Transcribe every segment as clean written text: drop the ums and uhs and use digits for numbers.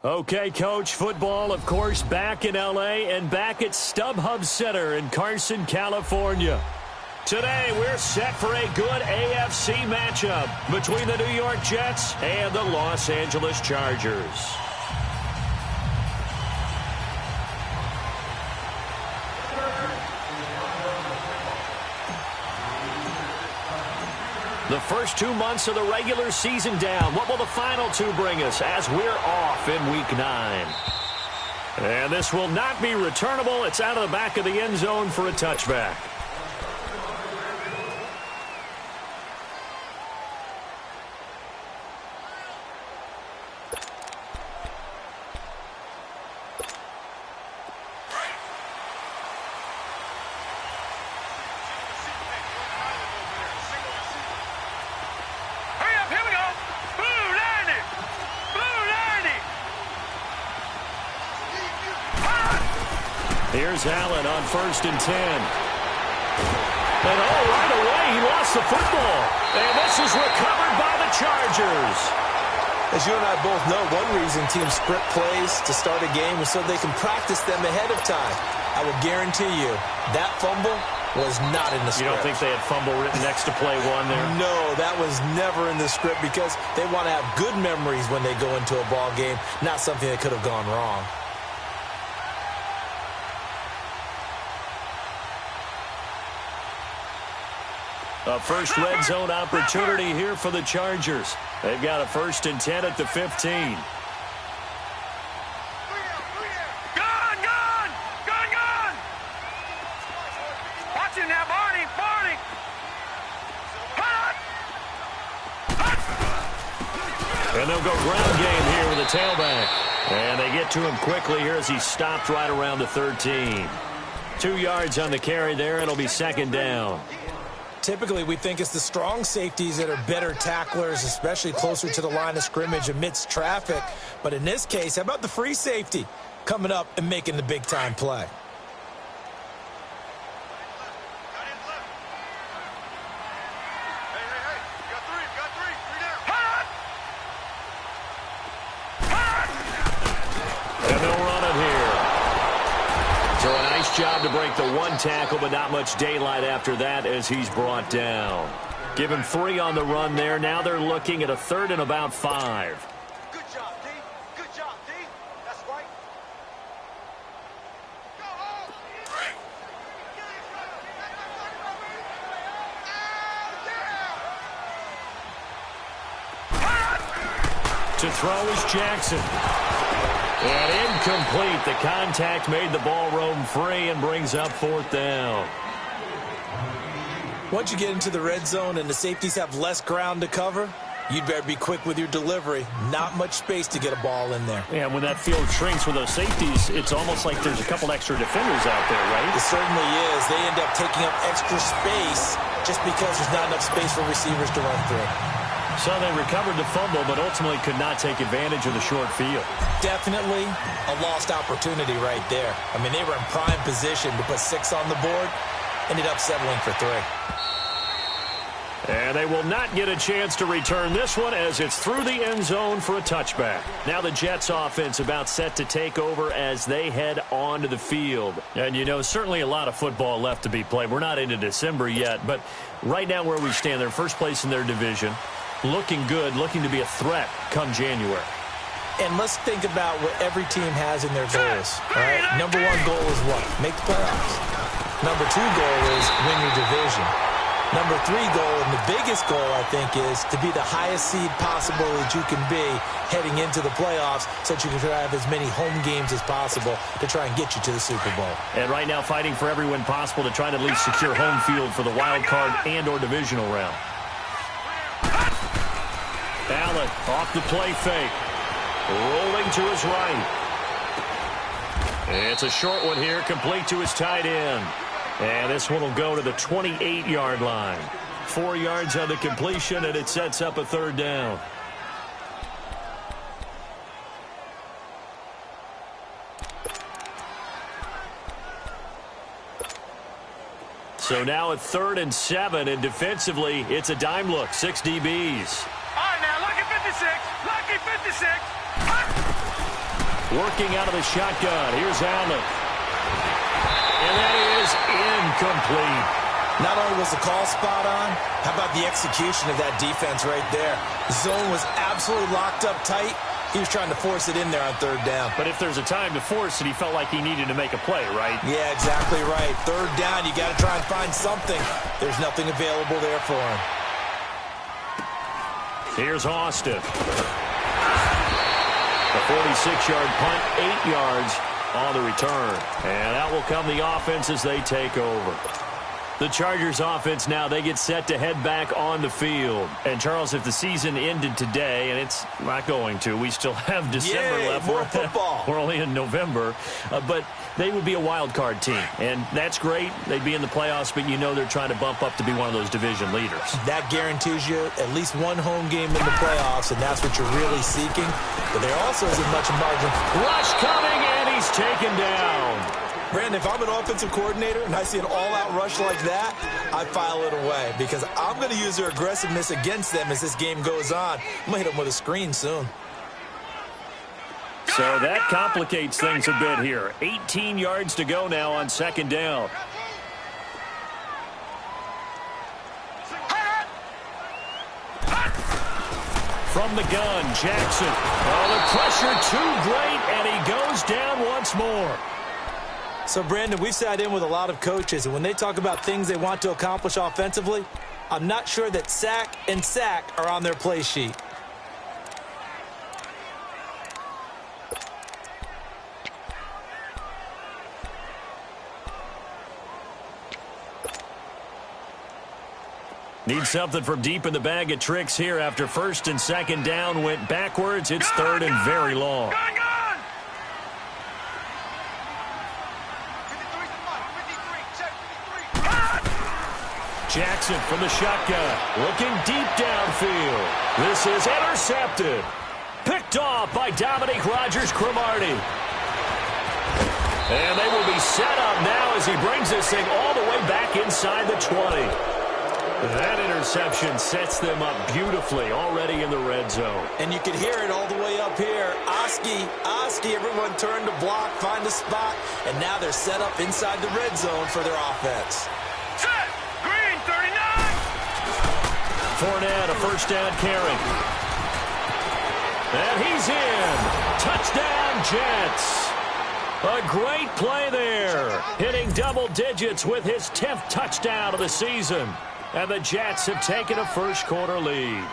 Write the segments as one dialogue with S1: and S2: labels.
S1: Okay, Coach, football, of course, back in L.A. and back at StubHub Center in Carson, California. Today, we're set for a good AFC matchup between the New York Jets and the Los Angeles Chargers. The first 2 months of the regular season down. What will the final two bring us as we're off in Week 9? And this will not be returnable. It's out of the back of the end zone for a touchback. Here's Allen on 1st and 10. And right away, he lost the football. And this is recovered by the Chargers.
S2: As you and I both know, one reason teams script plays to start a game is so they can practice them ahead of time. I will guarantee you, that fumble was not in the script.
S1: You don't think they had fumble written next to play one there?
S2: No, that was never in the script because they want to have good memories when they go into a ball game, not something that could have gone wrong.
S1: A first red zone opportunity here for the Chargers. They've got a 1st and 10 at the 15.
S3: Gone! Watch it now, Barney!
S1: And they'll go ground game here with a tailback. And they get to him quickly here as he stopped right around the 13. 2 yards on the carry there. It'll be 2nd down.
S2: Typically, we think it's the strong safeties that are better tacklers, especially closer to the line of scrimmage amidst traffic. But in this case, how about the free safety coming up and making the big-time play?
S1: And they'll run it here. So a nice job to break the one tackle, but not much daylight after that as he's brought down. Give him 3 on the run there. Now they're looking at a 3rd and about 5.
S3: Good job, D. That's right.
S1: To throw is Jackson. And incomplete. The contact made the ball roam free and brings up 4th down.
S2: Once you get into the red zone and the safeties have less ground to cover, you'd better be quick with your delivery. Not much space to get a ball in there.
S1: Yeah, when that field shrinks with those safeties, it's almost like there's a couple extra defenders out there, right?
S2: It certainly is. They end up taking up extra space just because there's not enough space for receivers to run through.
S1: So they recovered the fumble, but ultimately could not take advantage of the short field.
S2: Definitely a lost opportunity right there. I mean, they were in prime position to put 6 on the board, ended up settling for 3.
S1: And they will not get a chance to return this one as it's through the end zone for a touchback. Now the Jets offense about set to take over as they head onto the field. And, you know, certainly a lot of football left to be played. We're not into December yet, but right now where we stand, they're first place in their division. Looking good, looking to be a threat come January.
S2: And let's think about what every team has in their goals. All right? Number 1 goal is what? Make the playoffs. Number 2 goal is win your division. Number 3 goal, and the biggest goal, I think, is to be the highest seed possible that you can be heading into the playoffs so that you can have as many home games as possible to try and get you to the Super Bowl.
S1: And right now fighting for every win possible to try to at least secure home field for the wild card and or divisional round. Allen off the play fake. Rolling to his right. It's a short one here, complete to his tight end. And this one will go to the 28-yard line. 4 yards on the completion, and it sets up a 3rd down. So now at 3rd and 7, and defensively, it's a dime look. 6 DBs.
S3: All right, now, lucky 56. Lucky 56.
S1: working out of the shotgun. Here's Allen. And that is incomplete.
S2: Not only was the call spot on, how about the execution of that defense right there? The zone was absolutely locked up tight. He was trying to force it in there on third down.
S1: But if there's a time to force it, he felt like he needed to make a play, right?
S2: Yeah, exactly right. Third down, you got to try and find something. There's nothing available there for him.
S1: Here's Austin. A 46-yard punt, 8 yards on the return. And out will come the offense as they take over. The Chargers offense now, they get set to head back on the field. And, Charles, if the season ended today, and it's not going to, we still have December left.
S2: More football.
S1: We're only in November. But they would be a wild card team. And that's great. They'd be in the playoffs, but you know they're trying to bump up to be one of those division leaders. That
S2: guarantees you at least one home game in the playoffs, and that's what you're really seeking. But there also isn't much margin.
S1: Rush coming, and he's taken down.
S2: Brandon, if I'm an offensive coordinator and I see an all-out rush like that, I file it away because I'm going to use their aggressiveness against them as this game goes on. I'm going to hit them with a screen soon.
S1: So that complicates things a bit here. 18 yards to go now on second down. From the gun, Jackson. Oh, the pressure too great, and he goes down once more.
S2: So, Brandon, we've sat in with a lot of coaches, and when they talk about things they want to accomplish offensively, I'm not sure that sack and sack are on their play sheet.
S1: Need something from deep in the bag of tricks here after first and second down went backwards. It's third and very long. Jackson from the shotgun, looking deep downfield. This is intercepted. Picked off by Dominique Rodgers-Cromartie. And they will be set up now as he brings this thing all the way back inside the 20. That interception sets them up beautifully already in the red zone.
S2: And you can hear it all the way up here. Oski, everyone turned to block, find a spot, and now they're set up inside the red zone for their offense.
S1: Fournette, a first down carry. And he's in. Touchdown, Jets. A great play there. Hitting double digits with his 10th touchdown of the season. And the Jets have taken a first quarter lead.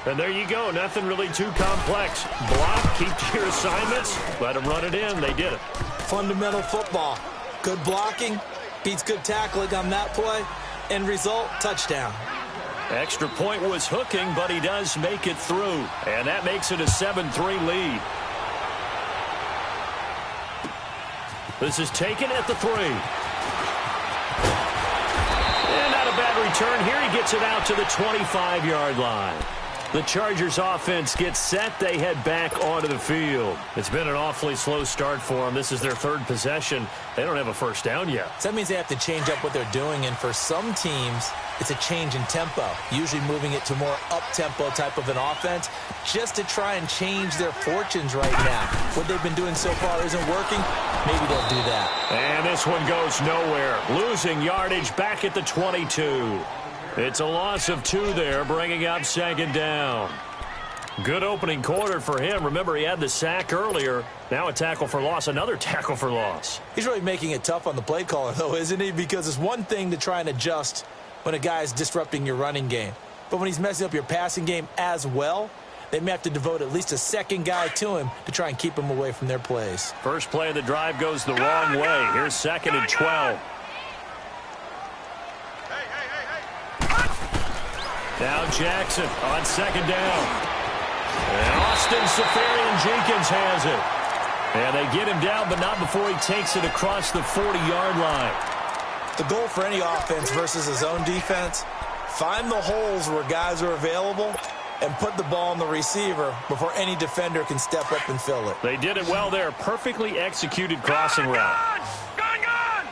S1: And there you go. Nothing really too complex. Block, keep to your assignments. Let them run it in. They did it.
S2: Fundamental football. Good blocking. Beats good tackling on that play. End result, touchdown.
S1: Extra point was hooking, but he does make it through. And that makes it a 7-3 lead. This is taken at the 3. And not a bad return here. He gets it out to the 25-yard line. The Chargers offense gets set. They head back onto the field. It's been an awfully slow start for them. This is their third possession. They don't have a first down yet.
S2: So that means they have to change up what they're doing, and for some teams, it's a change in tempo, usually moving it to more up-tempo type of an offense just to try and change their fortunes right now. What they've been doing so far isn't working. Maybe they'll do that.
S1: And this one goes nowhere. Losing yardage back at the 22. It's a loss of 2 there, bringing up second down. Good opening quarter for him. Remember, he had the sack earlier. Now a tackle for loss, another tackle for loss.
S2: He's really making it tough on the play caller, though, isn't he? Because it's one thing to try and adjust when a guy is disrupting your running game. But when he's messing up your passing game as well, they may have to devote at least a second guy to him to try and keep him away from their plays.
S1: First play of the drive goes the wrong way. Here's second and 12. Now Jackson on second down. And Austin Seferian-Jenkins has it. And they get him down, but not before he takes it across the 40-yard line.
S2: The goal for any offense versus his own defense, find the holes where guys are available and put the ball on the receiver before any defender can step up and fill it.
S1: They did it well there. Perfectly executed crossing route.
S3: Gone!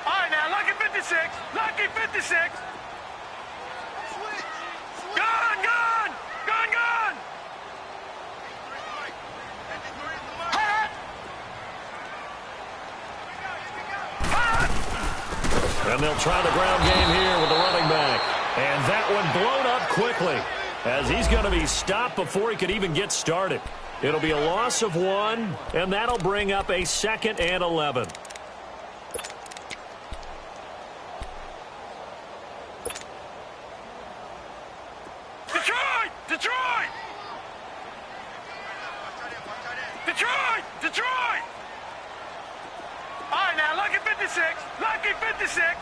S3: All right, now, lucky 56. Lucky 56. Gone!
S1: And they'll try the ground game here with the running back. And that one blown up quickly as he's going to be stopped before he could even get started. It'll be a loss of 1, and that'll bring up a 2nd and 11.
S3: Detroit! Detroit! Detroit! Detroit! All right, now, lucky 56. Lucky 56.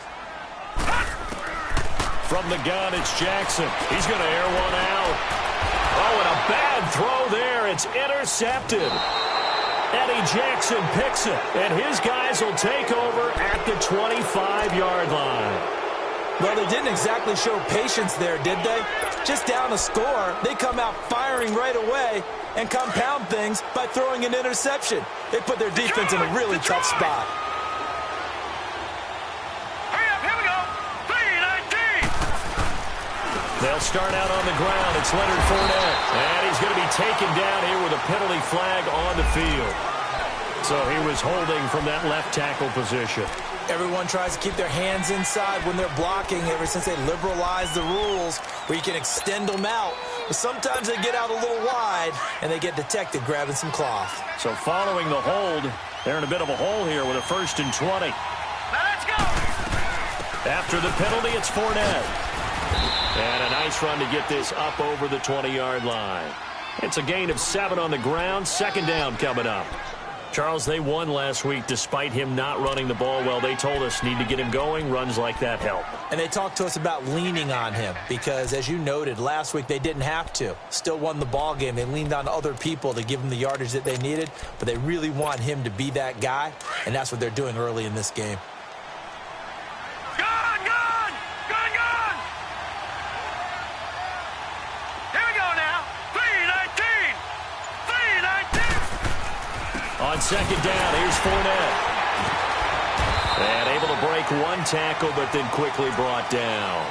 S1: From the gun, it's Jackson. He's going to air one out. Oh, and a bad throw there. It's intercepted. Eddie Jackson picks it, and his guys will take over at the 25-yard line.
S2: Well, they didn't exactly show patience there, did they? Just down a score, they come out firing right away and compound things by throwing an interception. They put their defense in a really tough spot.
S3: Hurry up, here we go. 3-19.
S1: They'll start out on the ground. It's Leonard Fournette, and he's going to be taken down here with a penalty flag on the field. So he was holding from that left tackle position.
S2: Everyone tries to keep their hands inside when they're blocking ever since they liberalized the rules where you can extend them out. But sometimes they get out a little wide, and they get detected grabbing some cloth.
S1: So following the hold, they're in a bit of a hole here with a 1st and 20.
S3: Now let's go.
S1: After the penalty, it's Fournette. And a nice run to get this up over the 20-yard line. It's a gain of 7 on the ground. 2nd down coming up. Charles, they won last week despite him not running the ball well. They told us need to get him going. Runs like that help.
S2: And they talked to us about leaning on him because, as you noted, last week they didn't have to. Still won the ball game. They leaned on other people to give them the yardage that they needed, but they really want him to be that guy, and that's what they're doing early in this game.
S3: Gone, gone, gone, gone. Here we go now. 3-19. 3-19.
S1: On 2nd down, here's Fournette. And able to break one tackle, but then quickly brought down.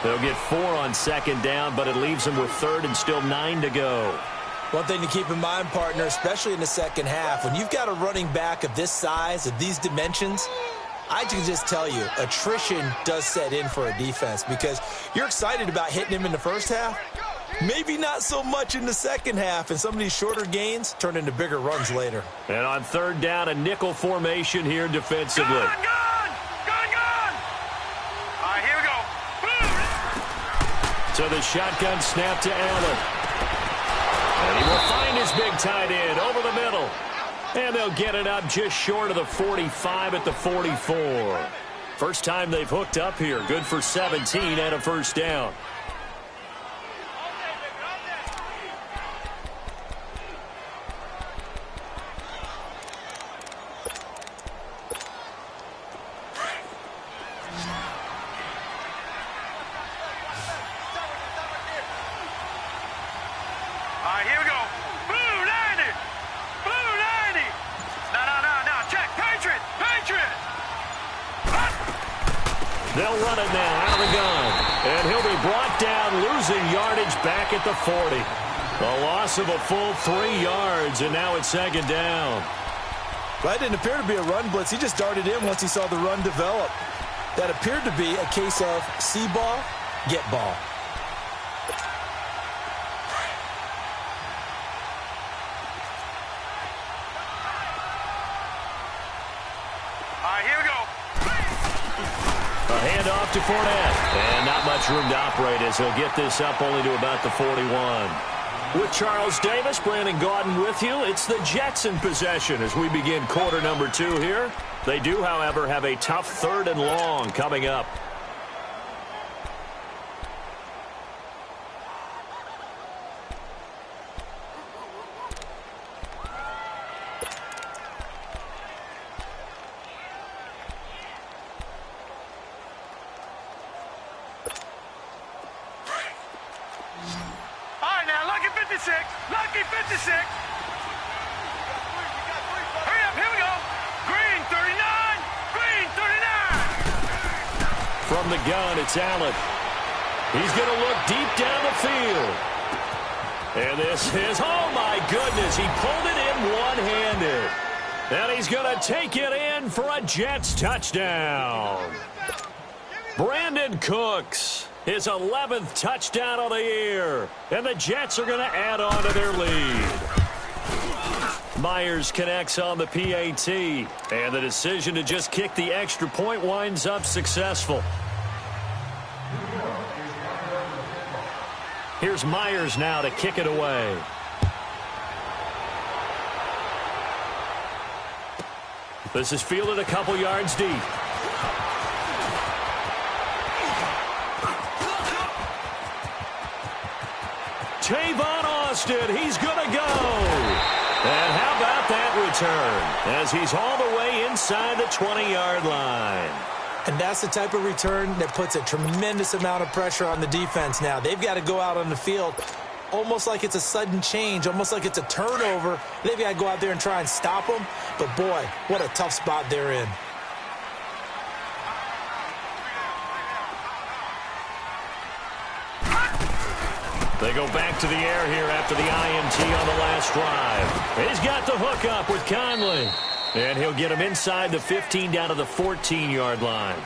S1: They'll get 4 on 2nd down, but it leaves them with 3rd and still 9 to go.
S2: One thing to keep in mind, partner, especially in the second half, when you've got a running back of this size, of these dimensions, I can just tell you, attrition does set in for a defense because you're excited about hitting him in the first half. Maybe not so much in the second half, and some of these shorter gains turn into bigger runs later.
S1: And on 3rd down, a nickel formation here defensively.
S3: Gone, gone, gone, gone. All right, here we go. Boom.
S1: So the shotgun snap to Allen. And he will find his big tight end over the middle. And they'll get it up just short of the 45 at the 44. First time they've hooked up here. Good for 17 and a 1st down.
S3: All right, here we go. Blue 90. Blue 90. No. Check. Patriot. Patriot.
S1: They'll run it now out of the gun. And he'll be brought down, losing yardage back at the 40. A loss of a full 3 yards, and now it's 2nd down.
S2: Well, it didn't appear to be a run blitz. He just darted in once he saw the run develop. That appeared to be a case of see ball, get ball.
S3: All right, here we go.
S1: A handoff to Fournette. And not much room to operate as he'll get this up only to about the 41. With Charles Davis, Brandon Gaudin with you. It's the Jets in possession as we begin quarter number 2 here. They do, however, have a tough 3rd and long coming up.
S3: Lucky 56. Lucky 56. Hurry up. Here we go. Green 39. Green 39.
S1: From the gun, it's Allen. He's going to look deep down the field. And this is, oh my goodness, he pulled it in one-handed. And he's going to take it in for a Jets touchdown. Brandon Cooks, his 11th touchdown of the year. And the Jets are going to add on to their lead. Myers connects on the PAT. And the decision to just kick the extra point winds up successful. Here's Myers now to kick it away. This is fielded a couple yards deep. Tavon Austin, he's going to go. And how about that return as he's all the way inside the 20-yard line.
S2: And that's the type of return that puts a tremendous amount of pressure on the defense now. They've got to go out on the field almost like it's a sudden change, almost like it's a turnover. They've got to go out there and try and stop them. But, boy, what a tough spot they're in.
S1: They go back to the air here after the INT on the last drive. He's got the hook up with Conley. And he'll get him inside the 15 down to the 14-yard line.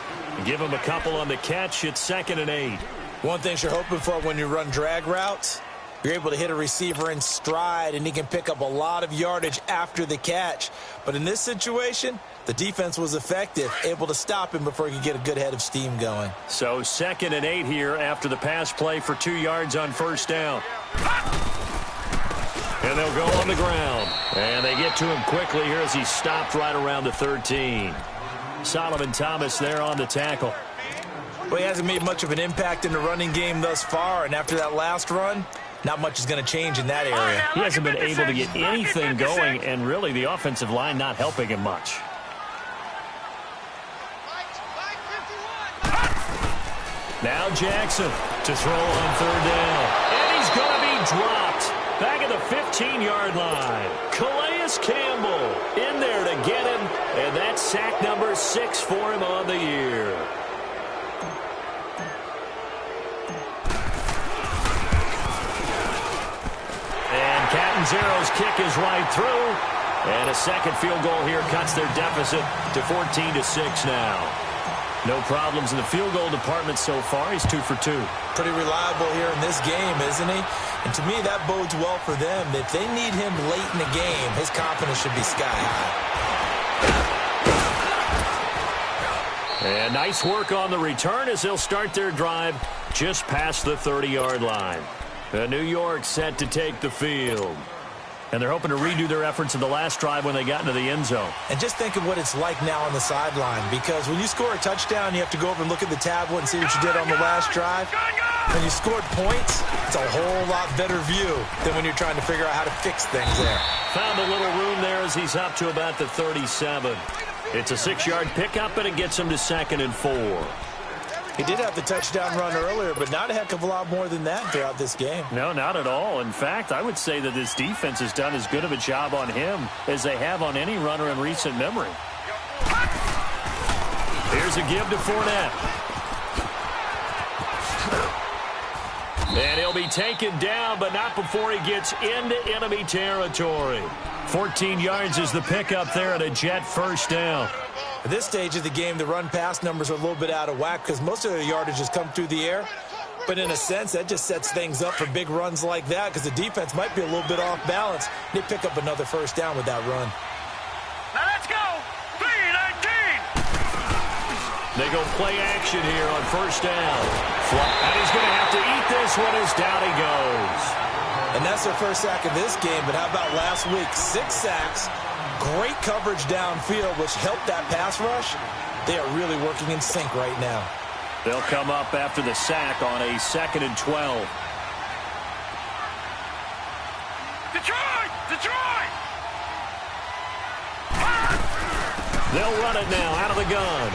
S1: Give him a couple on the catch. It's 2nd and 8.
S2: One thing you're hoping for when you run drag routes, you're able to hit a receiver in stride, and he can pick up a lot of yardage after the catch. But in this situation, the defense was effective, able to stop him before he could get a good head of steam going.
S1: So 2nd and 8 here after the pass play for 2 yards on first down. And they'll go on the ground. And they get to him quickly here as he's stopped right around the 13. Solomon Thomas there on the tackle.
S2: Well, he hasn't made much of an impact in the running game thus far, and after that last run, not much is going to change in that area.
S1: He hasn't been able to get anything going, and really the offensive line not helping him much. Now Jackson to throw on 3rd down. And he's going to be dropped back at the 15-yard line. Calais Campbell in there to get him, and that's sack number 6 for him on the year. And Catanzaro's kick is right through. And a second field goal here cuts their deficit to 14-6 now. No problems in the field goal department so far. He's 2 for 2.
S2: Pretty reliable here in this game, isn't he? And to me, that bodes well for them. If they need him late in the game, his confidence should be sky high.
S1: And nice work on the return as they'll start their drive just past the 30-yard line. New York set to take the field. And they're hoping to redo their efforts in the last drive when they got into the end zone.
S2: And just think of what it's like now on the sideline, because when you score a touchdown, you have to go over and look at the tablet and see what you did on the last drive. When you scored points, it's a whole lot better view than when you're trying to figure out how to fix things there.
S1: Found a little room there as he's up to about the 37. It's a 6-yard pickup, and it gets him to 2nd and 4.
S2: He did have the touchdown run earlier, but not a heck of a lot more than that throughout this game.
S1: No, not at all. In fact, I would say that this defense has done as good of a job on him as they have on any runner in recent memory. Here's a give to Fournette. And he'll be taken down, but not before he gets into enemy territory. 14 yards is the pickup there at a Jet first down.
S2: At this stage of the game, the run-pass numbers are a little bit out of whack because most of their yardage has come through the air. But in a sense, that just sets things up for big runs like that because the defense might be a little bit off balance. They pick up another first down with that run.
S3: Now let's go. 3-19.
S1: They go play action here on first down. And he's going to have to eat this one as down he goes.
S2: And that's their first sack of this game. But how about last week? 6 sacks. Great coverage downfield, which helped that pass rush. They are really working in sync right now.
S1: They'll come up after the sack on a 2nd and 12.
S3: Detroit! Detroit!
S1: They'll run it now out of the gun.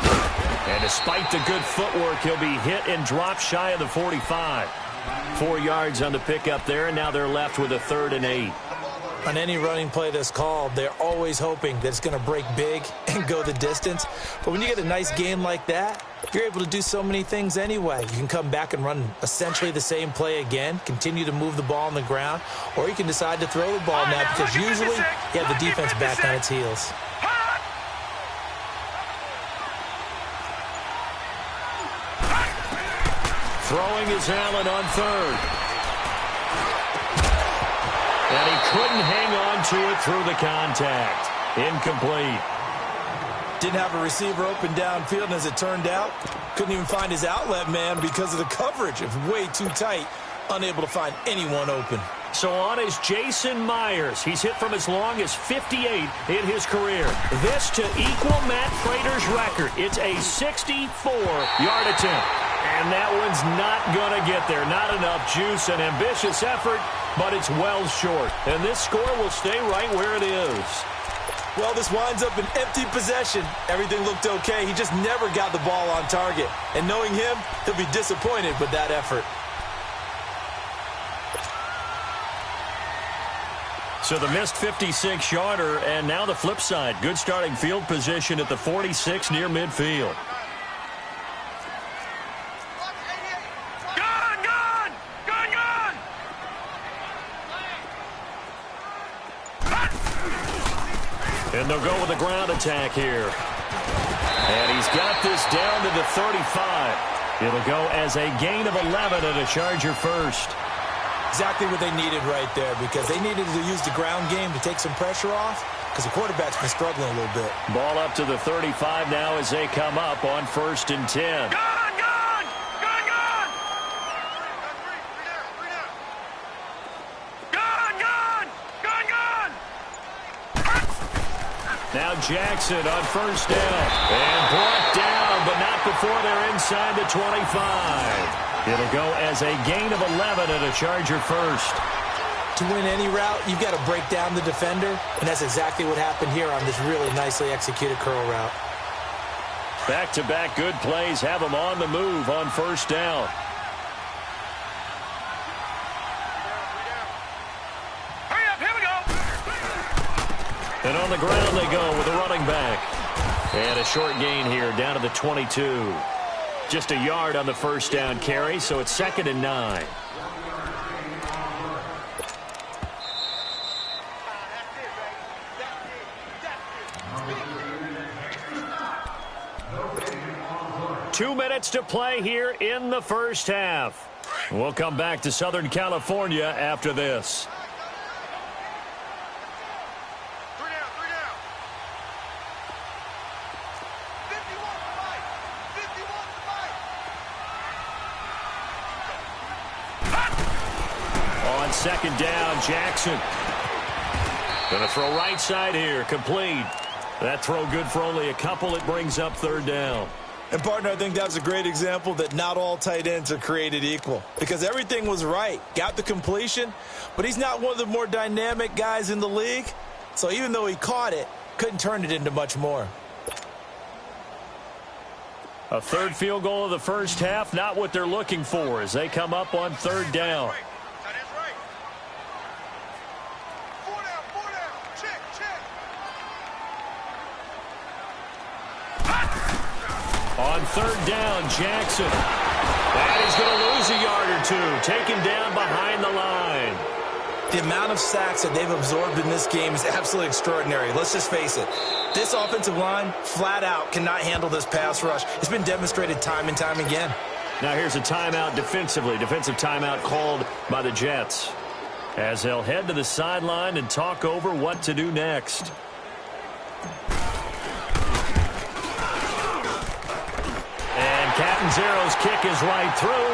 S1: And despite the good footwork, he'll be hit and dropped shy of the 45. 4 yards on the pickup there, and now they're left with a 3rd and 8.
S2: On any running play that's called, they're always hoping that it's going to break big and go the distance. But when you get a nice gain like that, you're able to do so many things anyway. You can come back and run essentially the same play again, continue to move the ball on the ground, or you can decide to throw the ball now because usually you have the defense back on its heels.
S1: Throwing is Allen on third. And he couldn't hang on to it through the contact. Incomplete.
S2: Didn't have a receiver open downfield, and as it turned out, couldn't even find his outlet man because of the coverage. It was way too tight, unable to find anyone open.
S1: So on is Jason Myers. He's hit from as long as 58 in his career. This to equal Matt Prater's record. It's a 64-yard attempt. And that one's not going to get there. Not enough juice, an ambitious effort, but it's well short. And this score will stay right where it is.
S2: Well, this winds up an empty possession. Everything looked okay. He just never got the ball on target. And knowing him, he'll be disappointed with that effort.
S1: So the missed 56-yarder, and now the flip side. Good starting field position at the 46 near midfield. And they'll go with a ground attack here. And he's got this down to the 35. It'll go as a gain of 11 and a Charger first.
S2: Exactly what they needed right there, because they needed to use the ground game to take some pressure off, because the quarterback's been struggling a little bit.
S1: Ball up to the 35 now as they come up on 1st and 10. Now Jackson on 1st down. And brought down, but not before they're inside the 25. It'll go as a gain of 11 and a Charger first.
S2: To win any route, you've got to break down the defender, and that's exactly what happened here on this really nicely executed curl route.
S1: Back-to-back good plays have them on the move on 1st down. And on the ground they go with a running back. And a short gain here down to the 22. Just a yard on the 1st down carry, so it's 2nd and 9. Two minutes to play here in the first half. We'll come back to Southern California after this. Second down, Jackson. Going to throw right side here, complete. That throw good for only a couple. It brings up 3rd down.
S2: And, partner, I think that was a great example that not all tight ends are created equal, because everything was right. Got the completion, but he's not one of the more dynamic guys in the league. So even though he caught it, couldn't turn it into much more.
S1: A 3rd field goal of the first half, not what they're looking for as they come up on 3rd down. On 3rd down, Jackson. And he's going to lose a yard or two. Taken down behind the line.
S2: The amount of sacks that they've absorbed in this game is absolutely extraordinary. Let's just face it. This offensive line, flat out, cannot handle this pass rush. It's been demonstrated time and time again.
S1: Now here's a timeout defensively. Defensive timeout called by the Jets, as they'll head to the sideline and talk over what to do next. Catanzaro's kick is right through,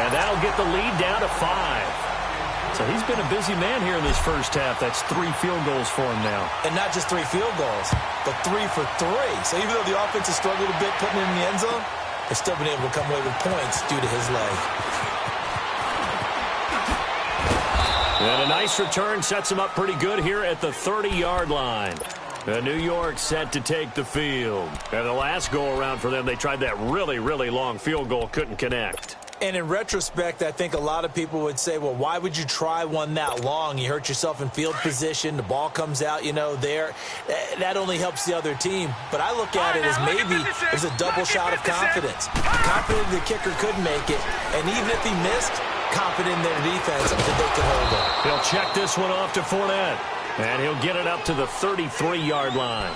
S1: and that'll get the lead down to 5. So he's been a busy man here in this first half. That's 3 field goals for him now.
S2: And not just 3 field goals, but 3 for 3. So even though the offense has struggled a bit putting it in the end zone, they've still been able to come away with points due to his leg.
S1: And a nice return sets him up pretty good here at the 30-yard line. New York set to take the field. And the last go-around for them, they tried that really, really long field goal, couldn't connect.
S2: And in retrospect, I think a lot of people would say, well, why would you try one that long? You hurt yourself in field position. The ball comes out, there. That only helps the other team. But I look at it as maybe it was a double shot of confidence. Confident the kicker could make it. And even if he missed, confident in their defense that they could hold it.
S1: He'll check this one off to Fournette. And he'll get it up to the 33-yard line.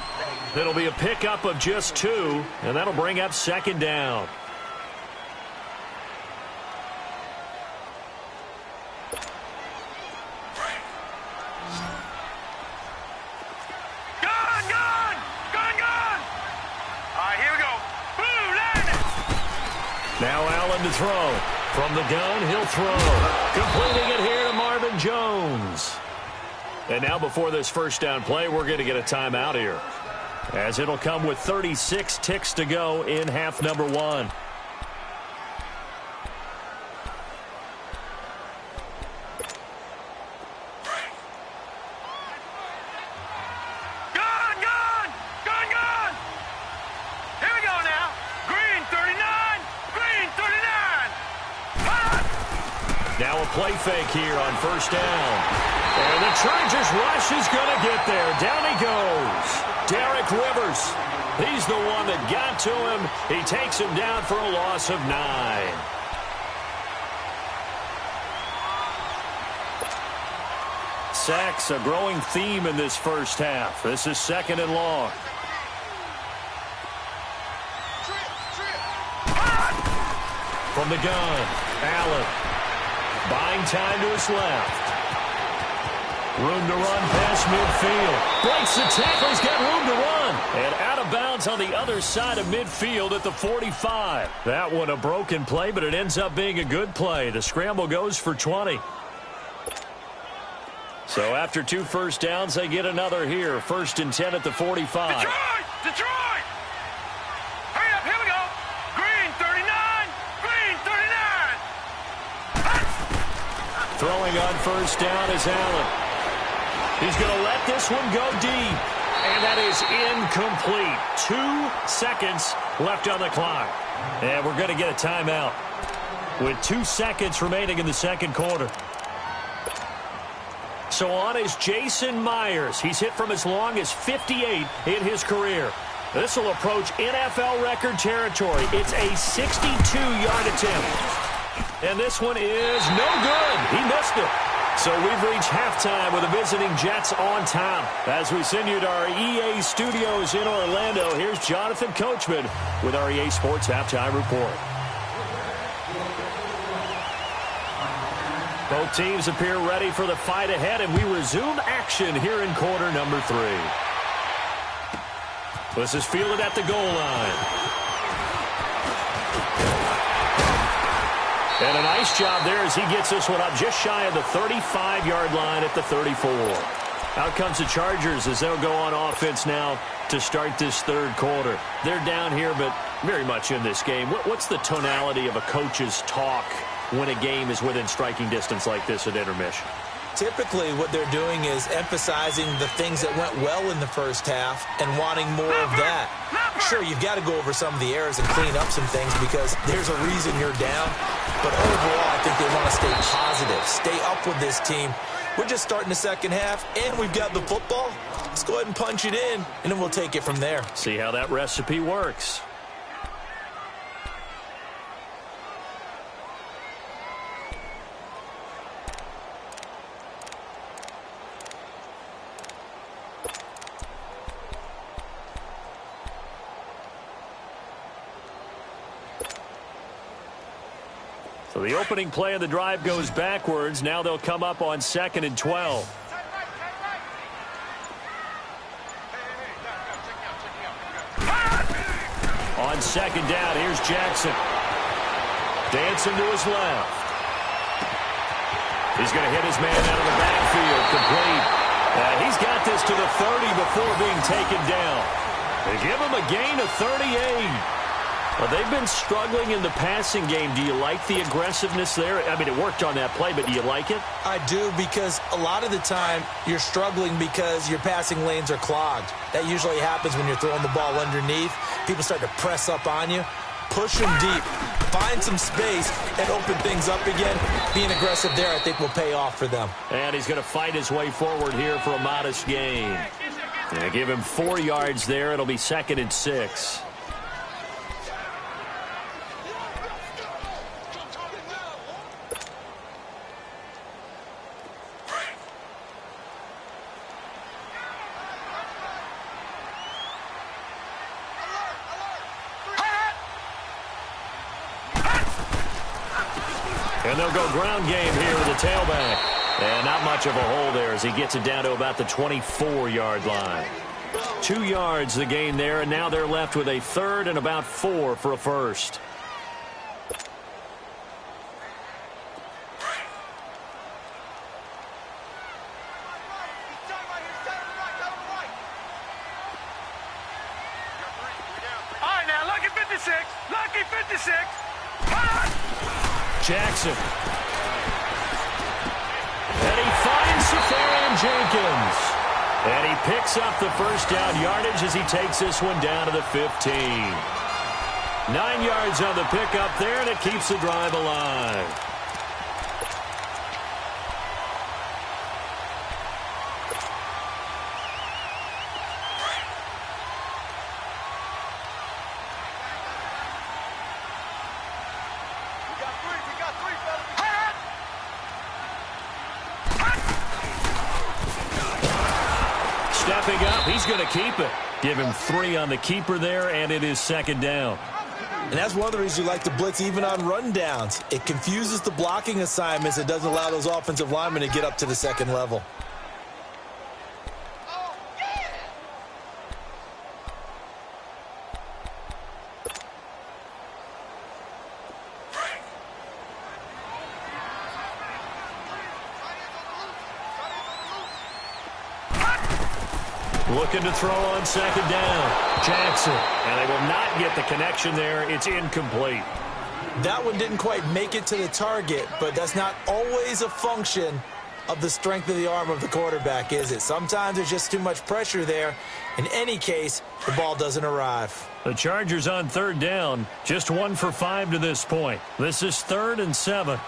S1: It'll be a pickup of just 2, and that'll bring up 2nd down. one to throw. From the gun, he'll throw. Completing it here to Marvin Jones. And now before this first down play, we're going to get a timeout here, as it'll come with 36 ticks to go in half number one. Now a play fake here on first down. And the Chargers rush is going to get there. Down he goes. Derek Rivers. He's the one that got to him. He takes him down for a loss of 9. Sacks, a growing theme in this first half. This is 2nd and long. From the gun, Allen. Buying time to his left. Room to run past midfield. Breaks the tackle. He's got room to run. And out of bounds on the other side of midfield at the 45. That one a broken play, but it ends up being a good play. The scramble goes for 20. So after 2 first downs, they get another here. 1st and 10 at the 45.
S3: Detroit! Hurry up, here we go. Green 39. Green 39.
S1: Throwing on first down is Allen. He's going to let this one go deep. And that is incomplete. 2 seconds left on the clock. And we're going to get a timeout with 2 seconds remaining in the second quarter. So on is Jason Myers. He's hit from as long as 58 in his career. This will approach NFL record territory. It's a 62-yard attempt. And this one is no good. He missed it. So we've reached halftime with the visiting Jets on top. As we send you to our EA studios in Orlando, here's Jonathan Coachman with our EA Sports Halftime Report. Both teams appear ready for the fight ahead, and we resume action here in quarter number 3. This is fielded at the goal line. And a nice job there as he gets this one up just shy of the 35-yard line at the 34. Out comes the Chargers as they'll go on offense now to start this third quarter. They're down here, but very much in this game. What's the tonality of a coach's talk when a game is within striking distance like this at intermission?
S2: Typically, what they're doing is emphasizing the things that went well in the first half and wanting more of that. Sure, you've got to go over some of the errors and clean up some things because there's a reason you're down. But overall, I think they want to stay positive, stay up with this team. We're just starting the second half, and we've got the football. Let's go ahead and punch it in, and then we'll take it from there.
S1: See how that recipe works. So the opening play of the drive goes backwards. Now they'll come up on 2nd and 12. On 2nd down, here's Jackson. Dancing to his left. He's going to hit his man out of the backfield. Complete. He's got this to the 30 before being taken down. They give him a gain of 38. Well, they've been struggling in the passing game. Do you like the aggressiveness there? I mean, it worked on that play, but do you like it?
S2: I do, because a lot of the time you're struggling because your passing lanes are clogged. That usually happens when you're throwing the ball underneath. People start to press up on you. Push them deep. Find some space and open things up again. Being aggressive there, I think, will pay off for them.
S1: And he's going to fight his way forward here for a modest gain. And give him 4 yards there. It'll be 2nd and 6. And they'll go ground game here with the tailback. And not much of a hole there as he gets it down to about the 24-yard line. 2 yards the gain there, and now they're left with a 3rd and about 4 for a first.
S3: 56. Lucky 56.
S1: Jackson. And he finds Safarian Jenkins. And he picks up the first down yardage as he takes this one down to the 15. 9 yards on the pickup there, and it keeps the drive alive. Stepping up, he's going to keep it. Give him 3 on the keeper there, and it is second down.
S2: And that's one of the reasons you like to blitz even on rundowns. It confuses the blocking assignments. It doesn't allow those offensive linemen to get up to the second level.
S1: Looking to throw on second down. Jackson. And they will not get the connection there. It's incomplete.
S2: That one didn't quite make it to the target, but that's not always a function of the strength of the arm of the quarterback, is it? Sometimes there's just too much pressure there. In any case, the ball doesn't arrive.
S1: The Chargers on third down. Just 1 for 5 to this point. This is 3rd and 7.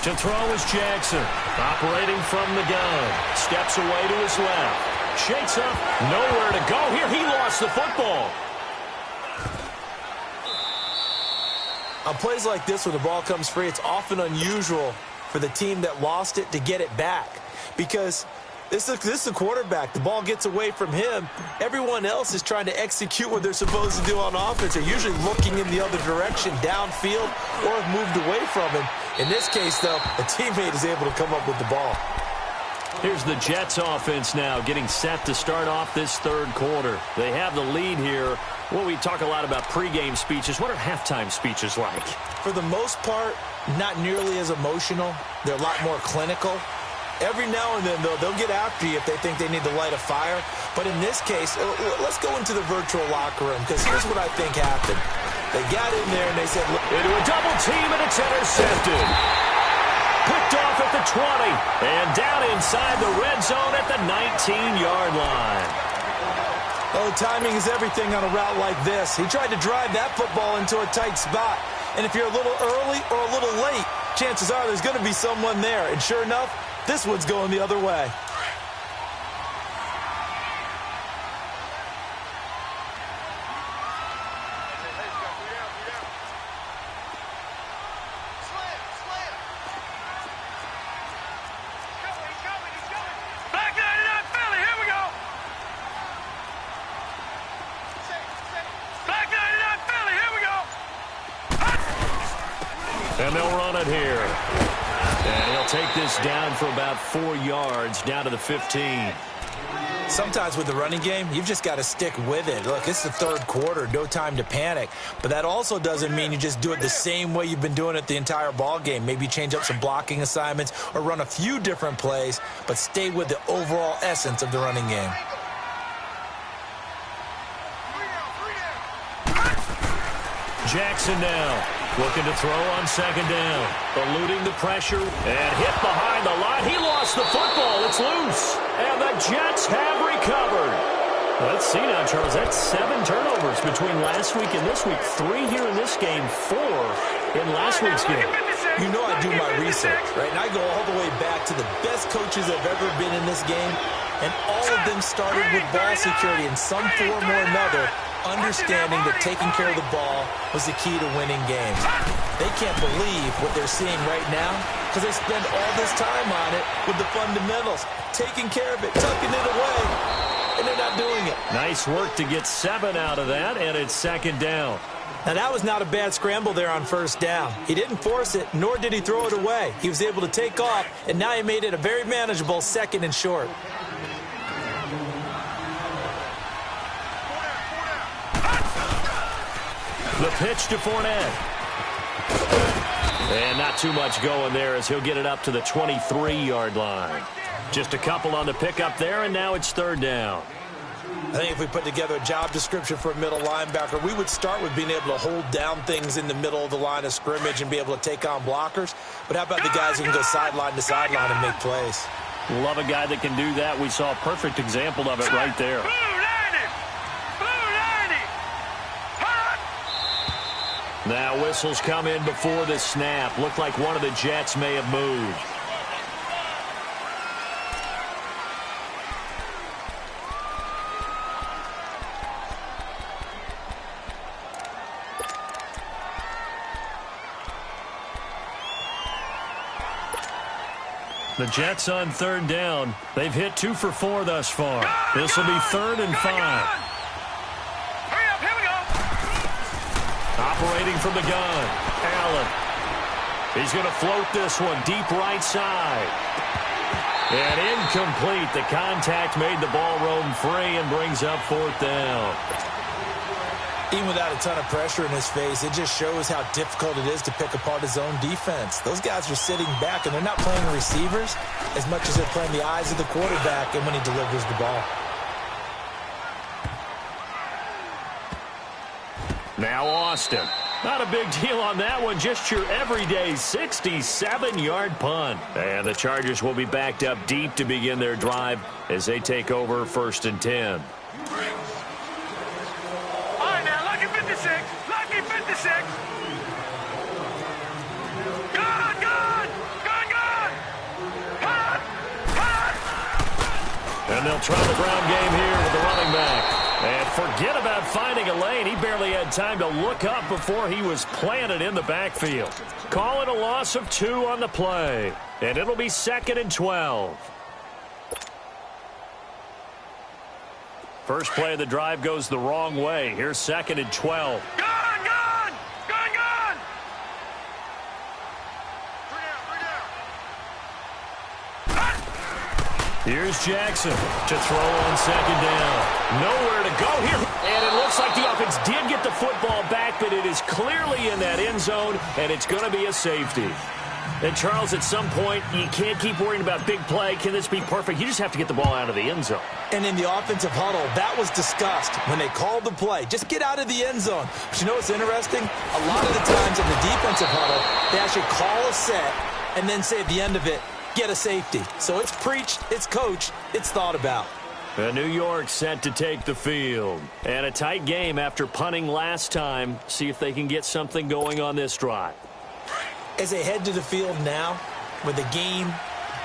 S1: To throw is Jackson. Operating from the gun. Steps away to his left. Shakes up. Nowhere to go here. He lost the football.
S2: On plays like this, when the ball comes free, it's often unusual for the team that lost it to get it back. Because this is the quarterback. The ball gets away from him. Everyone else is trying to execute what they're supposed to do on offense. They're usually looking in the other direction, downfield, or have moved away from him. In this case, though, a teammate is able to come up with the ball.
S1: Here's the Jets offense now getting set to start off this third quarter. They have the lead here. Well, we talk a lot about pregame speeches. What are halftime speeches like?
S2: For the most part, not nearly as emotional. They're a lot more clinical. Every now and then, though, they'll get after you if they think they need to light a fire. But in this case, let's go into the virtual locker room, because here's what I think happened. They got in there and they said, look,
S1: into a double team, and it's intercepted. Picked off at the 20, and down inside the red zone at the 19-yard line.
S2: Oh, timing is everything on a route like this. He tried to drive that football into a tight spot. And if you're a little early or a little late, chances are there's going to be someone there. And sure enough, this one's going the other way.
S1: And they'll run it here. And he'll take this down for about 4 yards, down to the 15.
S2: Sometimes with the running game, you've just got to stick with it. Look, it's the third quarter, no time to panic. But that also doesn't mean you just do it the same way you've been doing it the entire ball game. Maybe change up some blocking assignments or run a few different plays, but stay with the overall essence of the running game.
S1: Jackson now looking to throw on second down. Eluding the pressure and hit behind the line. He lost the football. It's loose. And the Jets have recovered. Let's see now, Charles. That's 7 turnovers between last week and this week. 3 here in this game, 4 in last week's game.
S2: You know I do my research, right? And I go all the way back to the best coaches I've ever been in this game. And all of them started with ball security in some form or another, understanding that taking care of the ball was the key to winning games. They can't believe what they're seeing right now because they spend all this time on it with the fundamentals, taking care of it, tucking it away, and they're not doing it.
S1: Nice work to get 7 out of that, and it's second down.
S2: Now, that was not a bad scramble there on first down. He didn't force it, nor did he throw it away. He was able to take off, and now he made it a very manageable 2nd and short.
S1: The pitch to Fournette. And not too much going there as he'll get it up to the 23-yard line. Just a couple on the pickup there, and now it's third down.
S2: I think if we put together a job description for a middle linebacker, we would start with being able to hold down things in the middle of the line of scrimmage and be able to take on blockers. But how about the guys who can go sideline to sideline and make plays?
S1: Love a guy that can do that. We saw a perfect example of it right there. Now whistles come in before the snap. Looked like one of the Jets may have moved. The Jets on third down. They've hit 2 for 4 thus far. This will be 3rd and 5.
S3: Hurry up, here we go.
S1: Operating from the gun, Allen. He's going to float this one deep right side. And incomplete. The contact made the ball roam free and brings up 4th down.
S2: Even without a ton of pressure in his face, it just shows how difficult it is to pick apart his own defense. Those guys are sitting back, and they're not playing receivers as much as they're playing the eyes of the quarterback and when he delivers the ball.
S1: Now Austin. Not a big deal on that one. Just your everyday 67-yard punt. And the Chargers will be backed up deep to begin their drive as they take over 1st and 10.
S3: Lucky 56. Gone.
S1: And they'll try the ground game here with the running back. And forget about finding a lane. He barely had time to look up before he was planted in the backfield. Call it a loss of 2 on the play. And it'll be 2nd and 12. First play of the drive goes the wrong way. Here's 2nd and 12.
S3: Gone.
S1: Here's Jackson to throw on 2nd down. Nowhere to go here. And it looks like the offense did get the football back, but it is clearly in that end zone, and it's going to be a safety. And, Charles, at some point, you can't keep worrying about big play. Can this be perfect? You just have to get the ball out of the end zone.
S2: And in the offensive huddle, that was discussed when they called the play. Just get out of the end zone. But you know what's interesting? A lot of the times in the defensive huddle, they actually call a set and then say at the end of it, get a safety. So it's preached, it's coached, it's thought about.
S1: New York set to take the field. And a tight game after punting last time. See if they can get something going on this drive.
S2: As they head to the field now, with the game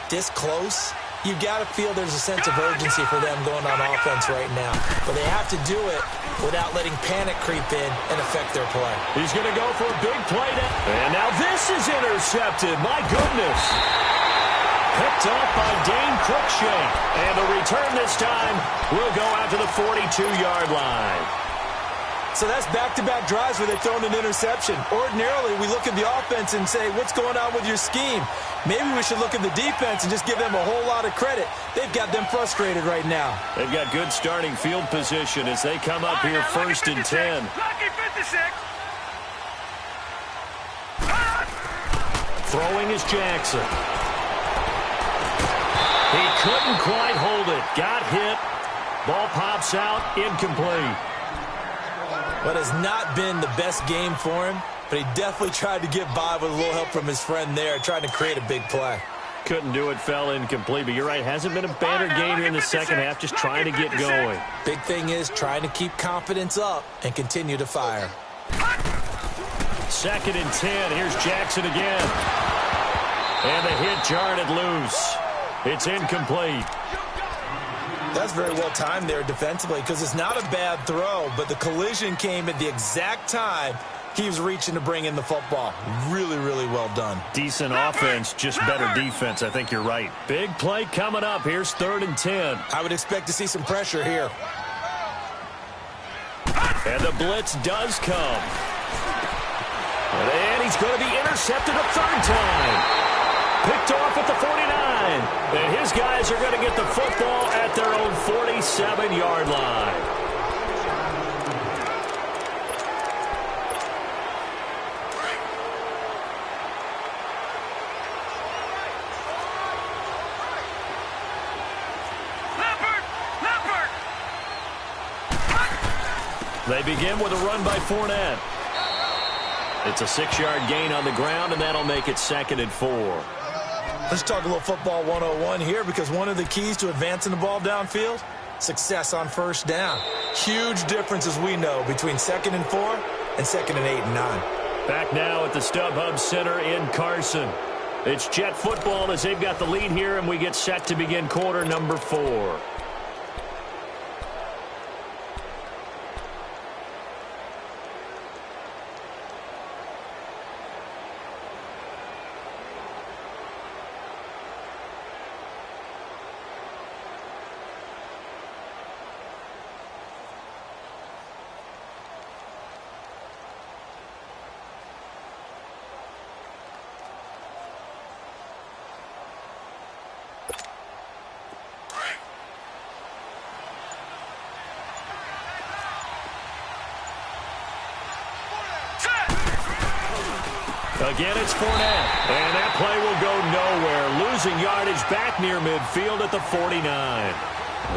S2: this close, you've got to feel there's a sense of urgency for them going on offense right now. But they have to do it without letting panic creep in and affect their play.
S1: He's going to go for a big play. And now this is intercepted. My goodness. Picked off by Dane Cruikshank. And the return this time will go out to the 42-yard line.
S2: So that's back-to-back drives where they've thrown an interception. Ordinarily, we look at the offense and say, what's going on with your scheme? Maybe we should look at the defense and just give them a whole lot of credit. They've got them frustrated right now.
S1: They've got good starting field position as they come up here 1st and 10.
S3: Lucky 56.
S1: Throwing is Jackson. He couldn't quite hold it. Got hit. Ball pops out. Incomplete.
S2: But has not been the best game for him, but he definitely tried to get by with a little help from his friend there, trying to create a big play.
S1: Couldn't do it, fell incomplete. But you're right, hasn't been a better game here in the second half, just trying to get going.
S2: Big thing is trying to keep confidence up and continue to fire.
S1: 2nd and 10. Here's Jackson again. And the hit jarred it loose. It's incomplete.
S2: That's very well timed there defensively because it's not a bad throw, but the collision came at the exact time he was reaching to bring in the football. Really, really well done.
S1: Decent offense, just better defense. I think you're right. Big play coming up. Here's 3rd and 10.
S2: I would expect to see some pressure here.
S1: And the blitz does come. And he's going to be intercepted a 3rd time. Picked off at the 49. And his guys are going to get the football at their own 47-yard line.
S3: Leopard!
S1: They begin with a run by Fournette. It's a 6-yard gain on the ground, and that'll make it 2nd and 4.
S2: Let's talk a little football 101 here, because one of the keys to advancing the ball downfield, success on first down. Huge difference, as we know, between 2nd and 4 and 2nd and 8 and 9.
S1: Back now at the StubHub Center in Carson. It's Jet football as they've got the lead here, and we get set to begin quarter number 4. Again, it's Fournette, and that play will go nowhere. Losing yardage back near midfield at the 49.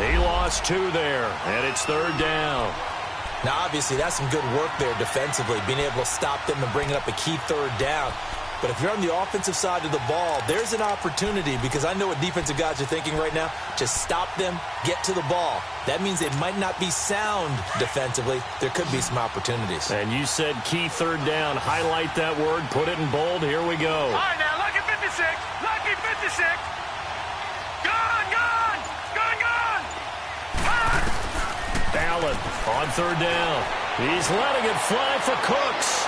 S1: He lost 2 there, and it's 3rd down.
S2: Now, obviously, that's some good work there defensively, being able to stop them and bringing up a key 3rd down. But if you're on the offensive side of the ball, there's an opportunity, because I know what defensive guys are thinking right now. Just stop them, get to the ball. That means they might not be sound defensively. There could be some opportunities.
S1: And you said key 3rd down. Highlight that word. Put it in bold. Here we go.
S3: All right, now, lucky 56. Lucky 56. Gone, gone. Gone, gone.
S1: Allen on 3rd down. He's letting it fly for Cooks.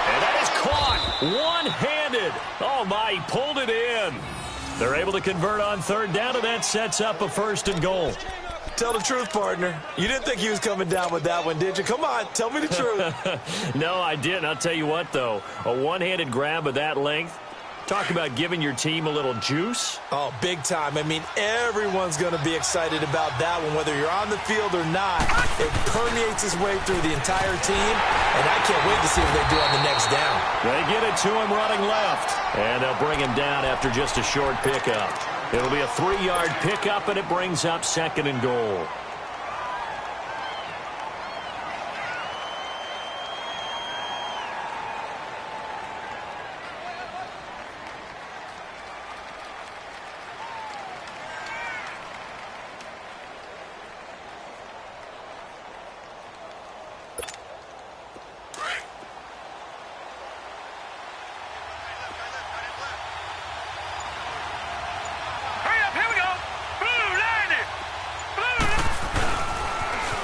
S1: And that is caught one-handed. Oh, my, he pulled it in. They're able to convert on 3rd down, and that sets up a 1st and goal.
S2: Tell the truth, partner. You didn't think he was coming down with that one, did you? Come on, tell me the truth.
S1: No, I didn't. I'll tell you what, though. A one-handed grab of that length. Talk about giving your team a little juice.
S2: Oh, big time. I mean, everyone's going to be excited about that one, whether you're on the field or not. It permeates its way through the entire team, and I can't wait to see what they do on the next down.
S1: They get it to him running left, and they'll bring him down after just a short pickup. It'll be a 3-yard pickup, and it brings up 2nd and goal.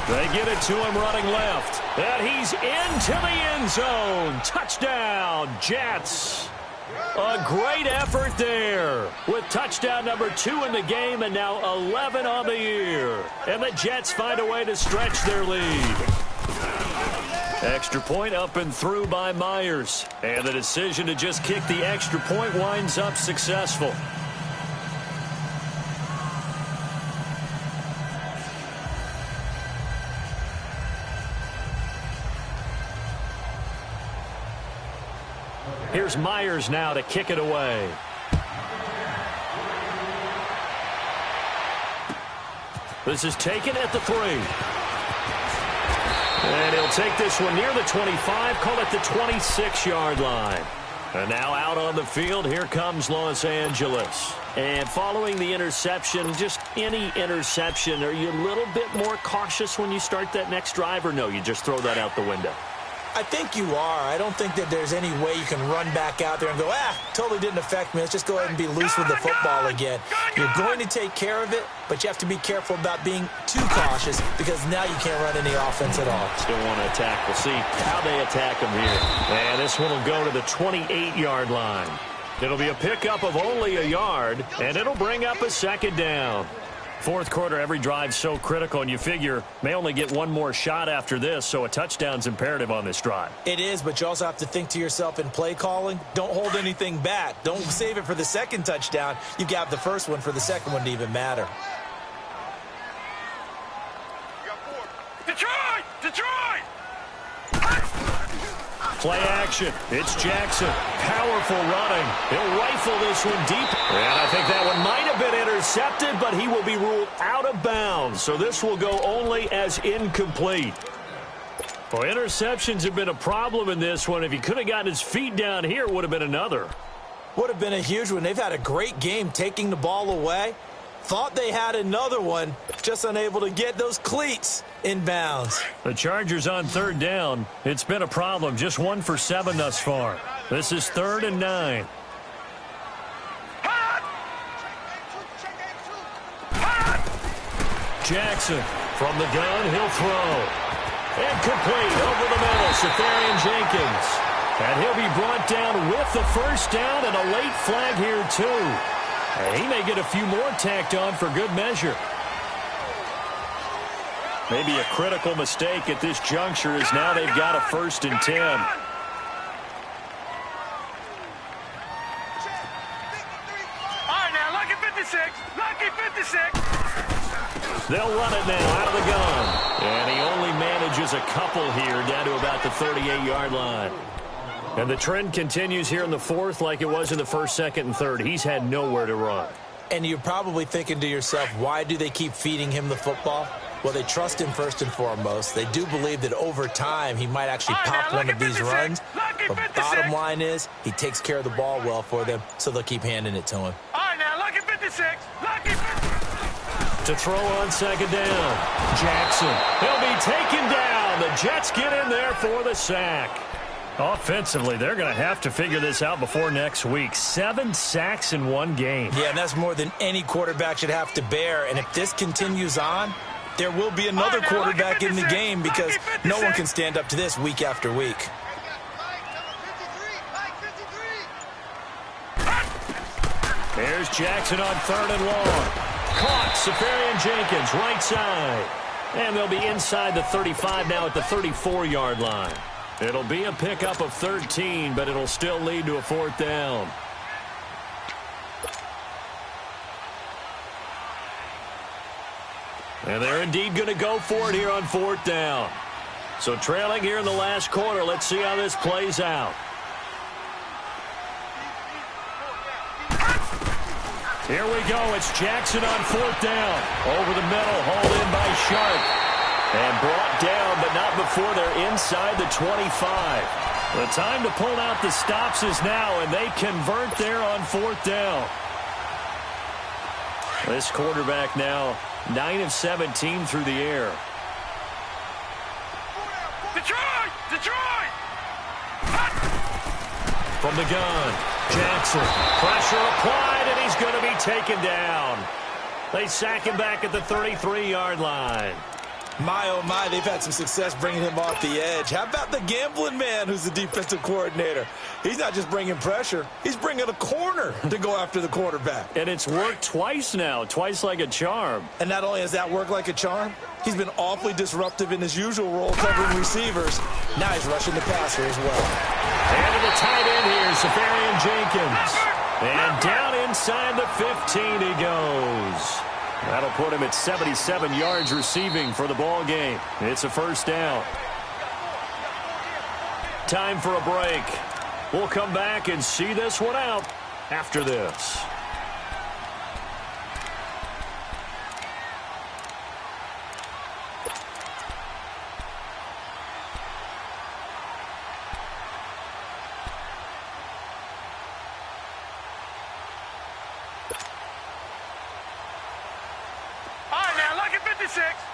S1: They get it to him running left. And he's into the end zone. Touchdown, Jets. A great effort there with touchdown number 2 in the game and now 11 on the year. And the Jets find a way to stretch their lead. Extra point up and through by Myers. And the decision to just kick the extra point winds up successful. Here's Myers now to kick it away. This is taken at the 3. And he'll take this one near the 25, call it the 26-yard line. And now out on the field, here comes Los Angeles. And following the interception, just any interception, are you a little bit more cautious when you start that next drive, or no, you just throw that out the window?
S2: I think you are. I don't think that there's any way you can run back out there and go, totally didn't affect me. Let's just go ahead and be loose with the football again. You're going to take care of it, but you have to be careful about being too cautious because now you can't run any offense at all.
S1: Still want to attack. We'll see how they attack them here. And this one will go to the 28-yard line. It'll be a pickup of only a yard, and it'll bring up a 2nd down. Fourth quarter, every drive's so critical, and you figure may only get one more shot after this, so a touchdown's imperative on this drive.
S2: It is, but you also have to think to yourself in play calling, don't hold anything back. Don't save it for the second touchdown. You got the first one for the second one to even matter.
S3: Detroit! Detroit!
S1: Play action. It's Jackson. Powerful running. He'll rifle this one deep. And I think that one might have been intercepted, but he will be ruled out of bounds. So this will go only as incomplete. Well, interceptions have been a problem in this one. If he could have gotten his feet down here, it would have been another.
S2: Would have been a huge one. They've had a great game taking the ball away. Thought they had another one, just unable to get those cleats in bounds.
S1: The Chargers on third down. It's been a problem. Just 1 for 7 thus far. This is 3rd and 9. Jackson from the gun. He'll throw. Incomplete over the middle. Safarian Jenkins. And he'll be brought down with the first down and a late flag here, too. And he may get a few more tacked on for good measure. Maybe a critical mistake at this juncture as now they've got a 1st and 10.
S3: All right, now, lucky 56. Lucky 56.
S1: They'll run it now out of the gun. And he only manages a couple here down to about the 38-yard line. And the trend continues here in the 4th like it was in the 1st, 2nd, and 3rd. He's had nowhere to run.
S2: And you're probably thinking to yourself, why do they keep feeding him the football? Well, they trust him first and foremost. They do believe that over time he might actually pop one of these runs. But bottom line is he takes care of the ball well for them, so they'll keep handing it to him.
S3: All right, now, lucky 56. Lucky 56.
S1: To throw on 2nd down. Jackson. He'll be taken down. The Jets get in there for the sack. Offensively, they're going to have to figure this out before next week. 7 sacks in one game.
S2: Yeah, and that's more than any quarterback should have to bear. And if this continues on, there will be another quarterback in the game because no one can stand up to this week after week.
S1: There's Jackson on 3rd and long. Caught. Safarian Jenkins, right side. And they'll be inside the 35 now at the 34-yard line. It'll be a pickup of 13, but it'll still lead to a 4th down. And they're indeed going to go for it here on 4th down. So trailing here in the last quarter, let's see how this plays out. Here we go. It's Jackson on 4th down. Over the middle, hauled in by Sharp. And brought down, but not before they're inside the 25. The time to pull out the stops is now, and they convert there on 4th down. This quarterback now 9 of 17 through the air.
S3: Detroit! Detroit!
S1: From the gun, Jackson. Pressure applied, and he's going to be taken down. They sack him back at the 33-yard line.
S2: My, oh my, they've had some success bringing him off the edge. How about the gambling man who's the defensive coordinator? He's not just bringing pressure. He's bringing a corner to go after the quarterback.
S1: And it's worked twice now, twice like a charm.
S2: And not only has that worked like a charm, he's been awfully disruptive in his usual role covering receivers. Now he's rushing the passer as well.
S1: And to the tight end here, Safarian Jenkins. And down inside the 15 he goes. That'll put him at 77 yards receiving for the ball game. It's a 1st down. Time for a break. We'll come back and see this one out after this.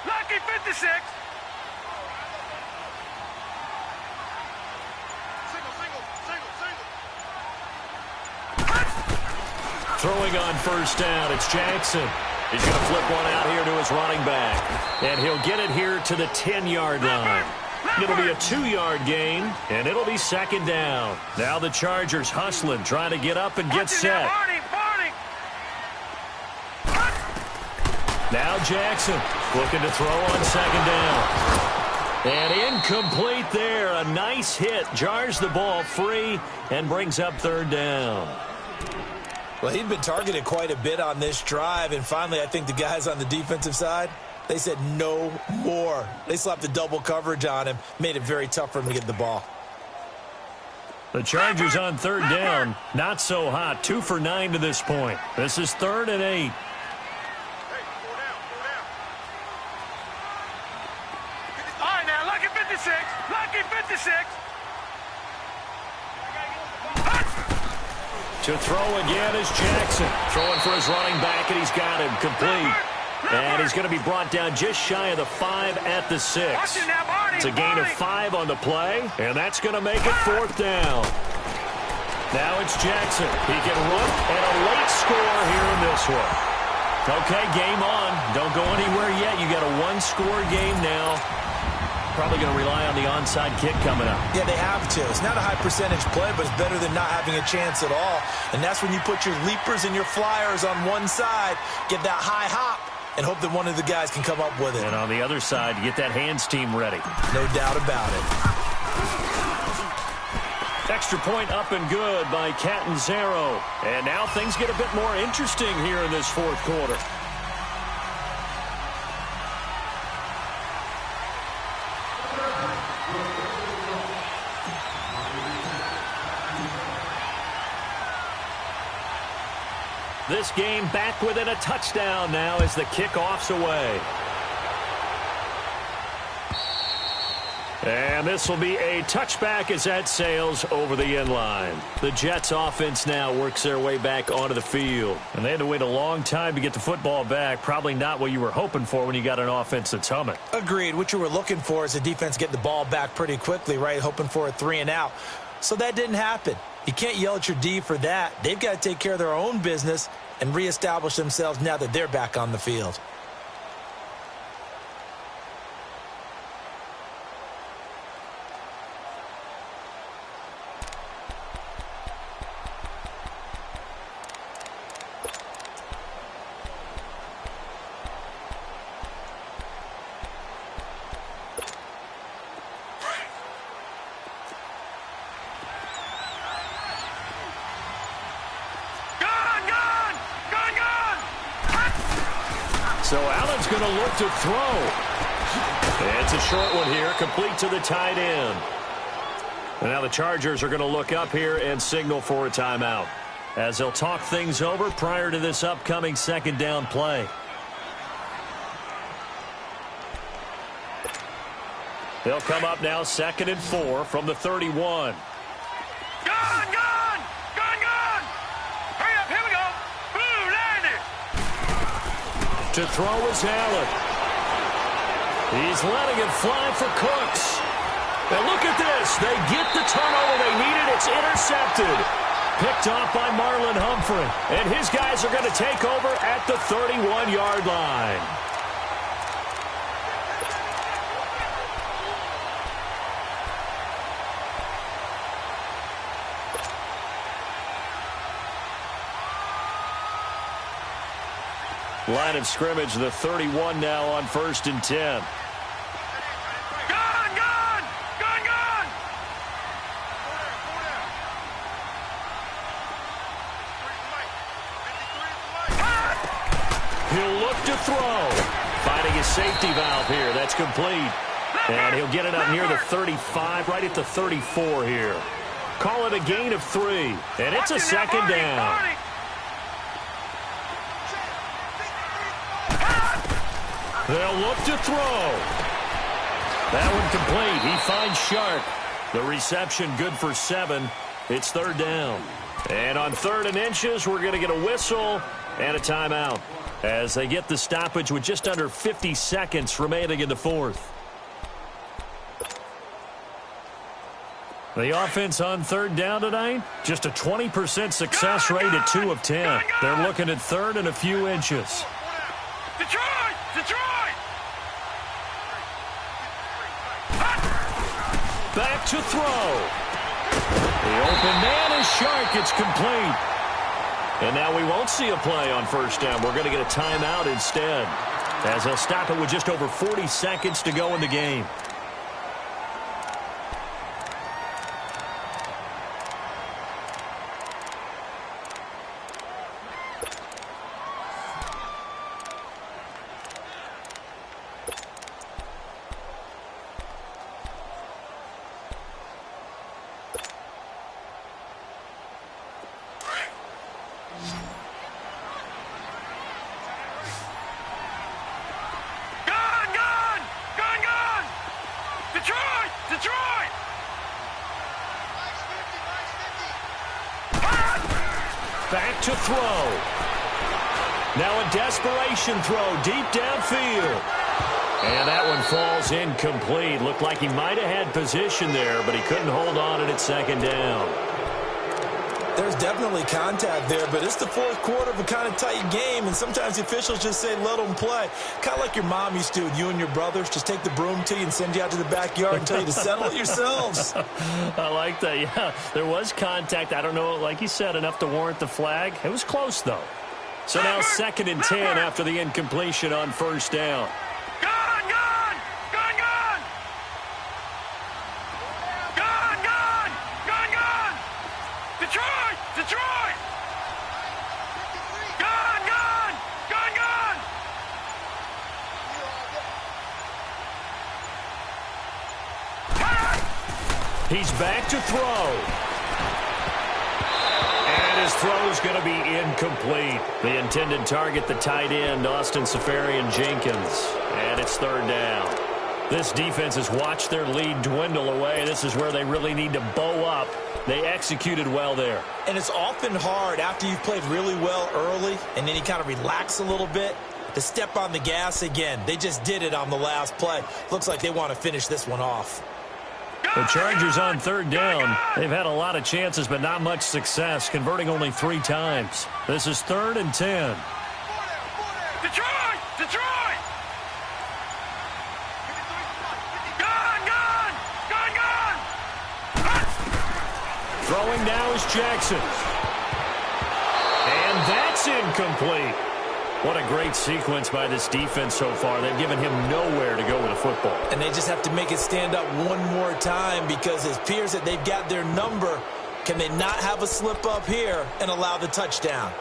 S3: Lucky 56.
S1: Throwing on 1st down, it's Jackson. He's going to flip one out here to his running back. And he'll get it here to the 10-yard line. It'll be a 2-yard gain, and it'll be 2nd down. Now the Chargers hustling, trying to get up and get set. Now Jackson looking to throw on 2nd down. And incomplete there. A nice hit. Jars the ball free and brings up 3rd down.
S2: Well, he'd been targeted quite a bit on this drive, and finally I think the guys on the defensive side, they said no more. They slapped the double coverage on him, made it very tough for him to get the ball.
S1: The Chargers on 3rd down, not so hot. 2 for 9 to this point. This is 3rd and 8.
S3: Lucky 56.
S1: To throw again is Jackson. Throwing for his running back, and he's got him complete. And he's going to be brought down just shy of the 5 at the 6. It's a gain of 5 on the play, and that's going to make it 4th down. Now it's Jackson. He can run, and a late score here in this one. Okay, game on. Don't go anywhere yet. You got a one-score game now. Probably going to rely on the onside kick coming up.
S2: Yeah, they have to. It's not a high percentage play, but it's better than not having a chance at all. And that's when you put your leapers and your flyers on one side, get that high hop, and hope that one of the guys can come up with it.
S1: And on the other side, get that hands team ready.
S2: No doubt about it.
S1: Extra point up and good by Catanzaro. And now things get a bit more interesting here in this 4th quarter. This game back within a touchdown now as the kickoff's away. And this will be a touchback as that sails over the end line. The Jets offense now works their way back onto the field. And they had to wait a long time to get the football back. Probably not what you were hoping for when you got an offense that's humming.
S2: Agreed. What you were looking for is the defense getting the ball back pretty quickly, right? Hoping for a 3 and out. So that didn't happen. You can't yell at your D for that. They've got to take care of their own business and reestablish themselves now that they're back on the field.
S1: So Allen's going to look to throw. It's a short one here, complete to the tight end. And now the Chargers are going to look up here and signal for a timeout as they'll talk things over prior to this upcoming 2nd down play. They'll come up now 2nd and 4 from the 31. To throw is Allen. He's letting it fly for Cooks. And look at this. They get the turnover they needed. It's intercepted. Picked off by Marlon Humphrey. And his guys are going to take over at the 31-yard line. Line of scrimmage, the 31 now on 1st and 10. He'll look to throw. Finding his safety valve here. That's complete. And he'll get it up near the 35, right at the 34 here. Call it a gain of 3. And it's a 2nd down. They'll look to throw. That one complete. He finds Sharp. The reception good for 7. It's 3rd down. And on 3rd and inches, we're going to get a whistle and a timeout as they get the stoppage with just under 50 seconds remaining in the 4th. The offense on 3rd down tonight, just a 20% success rate at 2 of 10. They're looking at 3rd and a few inches.
S3: Detroit!
S1: Back to throw. The open man is Shark. It's complete. And now we won't see a play on 1st down. We're going to get a timeout instead, as they'll stop it with just over 40 seconds to go in the game. back to throw. Now a desperation throw deep downfield. And that one falls incomplete. Looked like he might have had position there, but he couldn't hold on at second down.
S2: There's definitely contact there, but it's the fourth quarter of a kind of tight game, and sometimes the officials just say, let them play. Kind of like your mom used to with you and your brothers. Just take the broom to you and send you out to the backyard and tell you to settle it yourselves.
S1: I like that, yeah. There was contact. I don't know, like you said, enough to warrant the flag. It was close, though. So now 2nd and 10 after the incompletion on first down. He's back to throw. And his throw's going to be incomplete. The intended target, the tight end, Austin Seferian-Jenkins. And it's 3rd down. This defense has watched their lead dwindle away. This is where they really need to bow up. They executed well there.
S2: And it's often hard after you've played really well early and then you kind of relax a little bit to step on the gas again. They just did it on the last play. Looks like they want to finish this one off.
S1: The Chargers on 3rd down. They've had a lot of chances, but not much success, converting only 3 times. This is 3rd and 10.
S3: Detroit! Detroit! Gun! Gun! Gun! Gun!
S1: Throwing now is Jackson. And that's incomplete. What a great sequence by this defense so far. They've given him nowhere to go with the football.
S2: And they just have to make it stand up one more time because it appears that they've got their number. Can they not have a slip up here and allow the touchdown?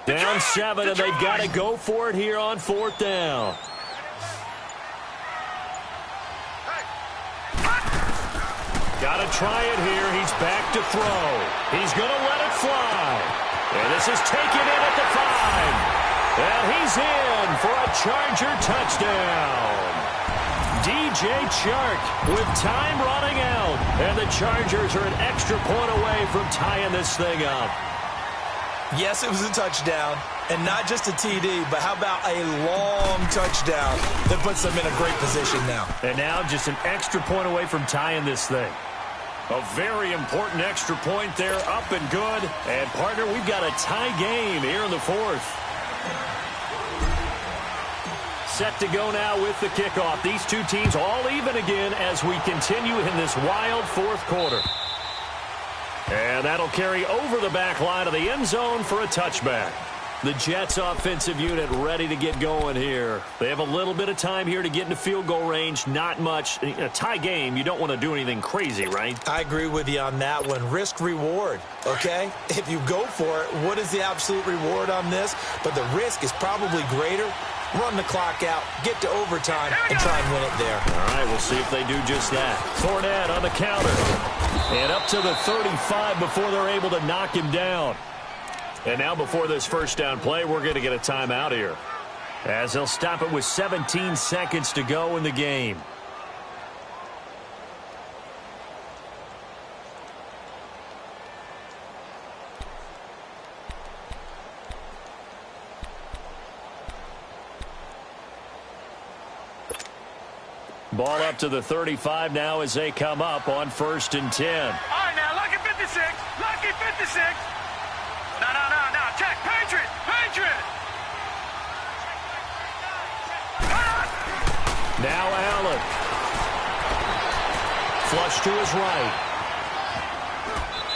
S1: Down 7, and they've got to go for it here on 4th down. Got to try it here. He's back to throw. He's going to let it fly. And this is taken in at the 5. And he's in for a Charger touchdown. DJ Chark with time running out. And the Chargers are an extra point away from tying this thing up.
S2: Yes, it was a touchdown, and not just a TD, but how about a long touchdown that puts them in a great position now.
S1: And now just an extra point away from tying this thing. A very important extra point there, up and good. And, partner, we've got a tie game here in the 4th. Set to go now with the kickoff. These two teams all even again as we continue in this wild 4th quarter. And that'll carry over the back line of the end zone for a touchback. The Jets offensive unit ready to get going here. They have a little bit of time here to get into field goal range. Not much. In a tie game, you don't want to do anything crazy, right?
S2: I agree with you on that one. Risk reward, okay? If you go for it, what is the absolute reward on this? But the risk is probably greater. Run the clock out, get to overtime, and try and win it there.
S1: All right, we'll see if they do just that. Fournette on the counter. And up to the 35 before they're able to knock him down. And now before this first down play, we're going to get a timeout here, as they'll stop it with 17 seconds to go in the game. Ball up to the 35 now as they come up on 1st and 10.
S3: All right, now, lucky 56. Lucky 56. No. Check. Patriot.
S1: Now Allen. Flush to his right.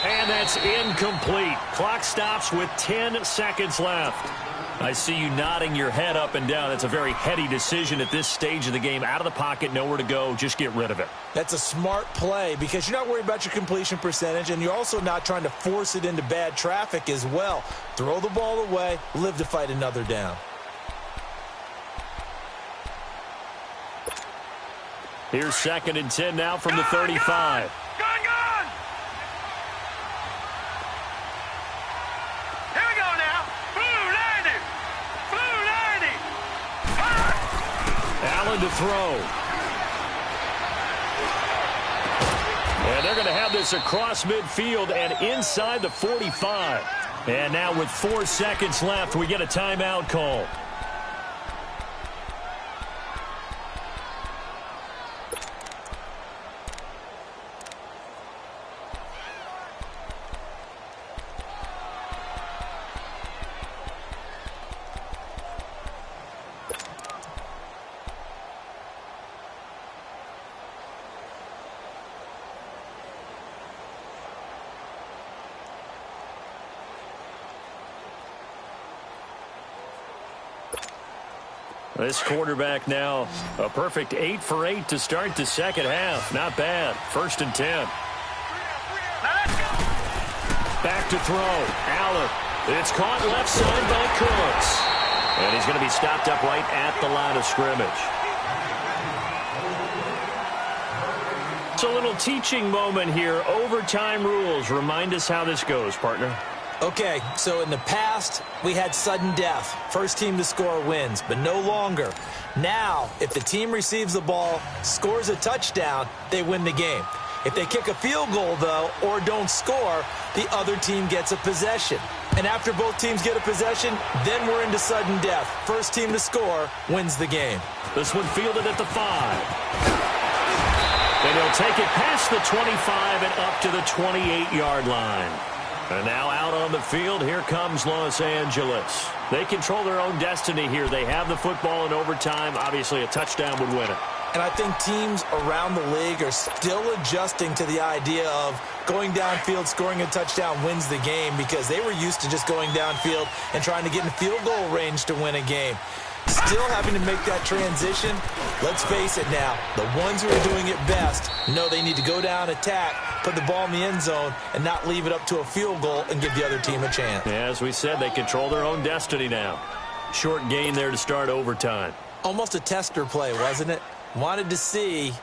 S1: And that's incomplete. Clock stops with 10 seconds left. I see you nodding your head up and down. That's a very heady decision at this stage of the game. Out of the pocket, nowhere to go. Just get rid of it.
S2: That's a smart play because you're not worried about your completion percentage, and you're also not trying to force it into bad traffic as well. Throw the ball away, live to fight another down.
S1: Here's 2nd and 10 now from the 35.
S3: Gun!
S1: Allen to throw. And they're going to have this across midfield and inside the 45. And now with 4 seconds left, we get a timeout call. This quarterback now a perfect 8 for 8 to start the second half. Not bad. 1st and 10. Back to throw. Allen. It's caught left side by Cooks. And he's going to be stopped up right at the line of scrimmage. It's a little teaching moment here. Overtime rules. Remind us how this goes, partner.
S2: Okay, so in the past, we had sudden death. First team to score wins, but no longer. Now, if the team receives the ball, scores a touchdown, they win the game. If they kick a field goal, though, or don't score, the other team gets a possession. And after both teams get a possession, then we're into sudden death. First team to score wins the game.
S1: This one fielded at the 5. And he'll take it past the 25 and up to the 28-yard line. And now out on the field, here comes Los Angeles. They control their own destiny here. They have the football in overtime. Obviously, a touchdown would win it.
S2: And I think teams around the league are still adjusting to the idea of going downfield, scoring a touchdown wins the game, because they were used to just going downfield and trying to get in field goal range to win a game. Still having to make that transition. Let's face it now, the ones who are doing it best know they need to go down, attack, put the ball in the end zone, and not leave it up to a field goal and give the other team a chance.
S1: Yeah, as we said, they control their own destiny now. Short gain there to start overtime.
S2: Almost a tester play, wasn't it? Wanted to see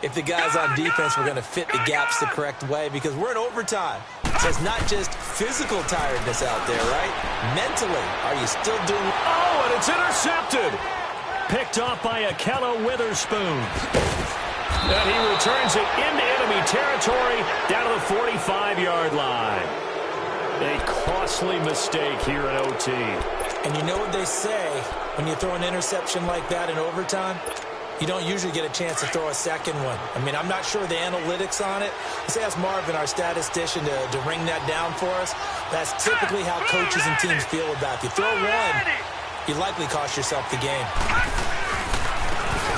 S2: if the guys on defense were going to fit the gaps the correct way, because we're in overtime. So it's not just physical tiredness out there, right? Mentally, are you still doing...
S1: Oh, and it's intercepted. Picked off by Ahkello Witherspoon. And he returns it into enemy territory down to the 45-yard line. A costly mistake here in OT.
S2: And you know what they say when you throw an interception like that in overtime? You don't usually get a chance to throw a second one. I mean, I'm not sure the analytics on it. Let's ask Marvin, our statistician, to ring that down for us. That's typically how coaches and teams feel about it. If you throw one, you likely cost yourself the game.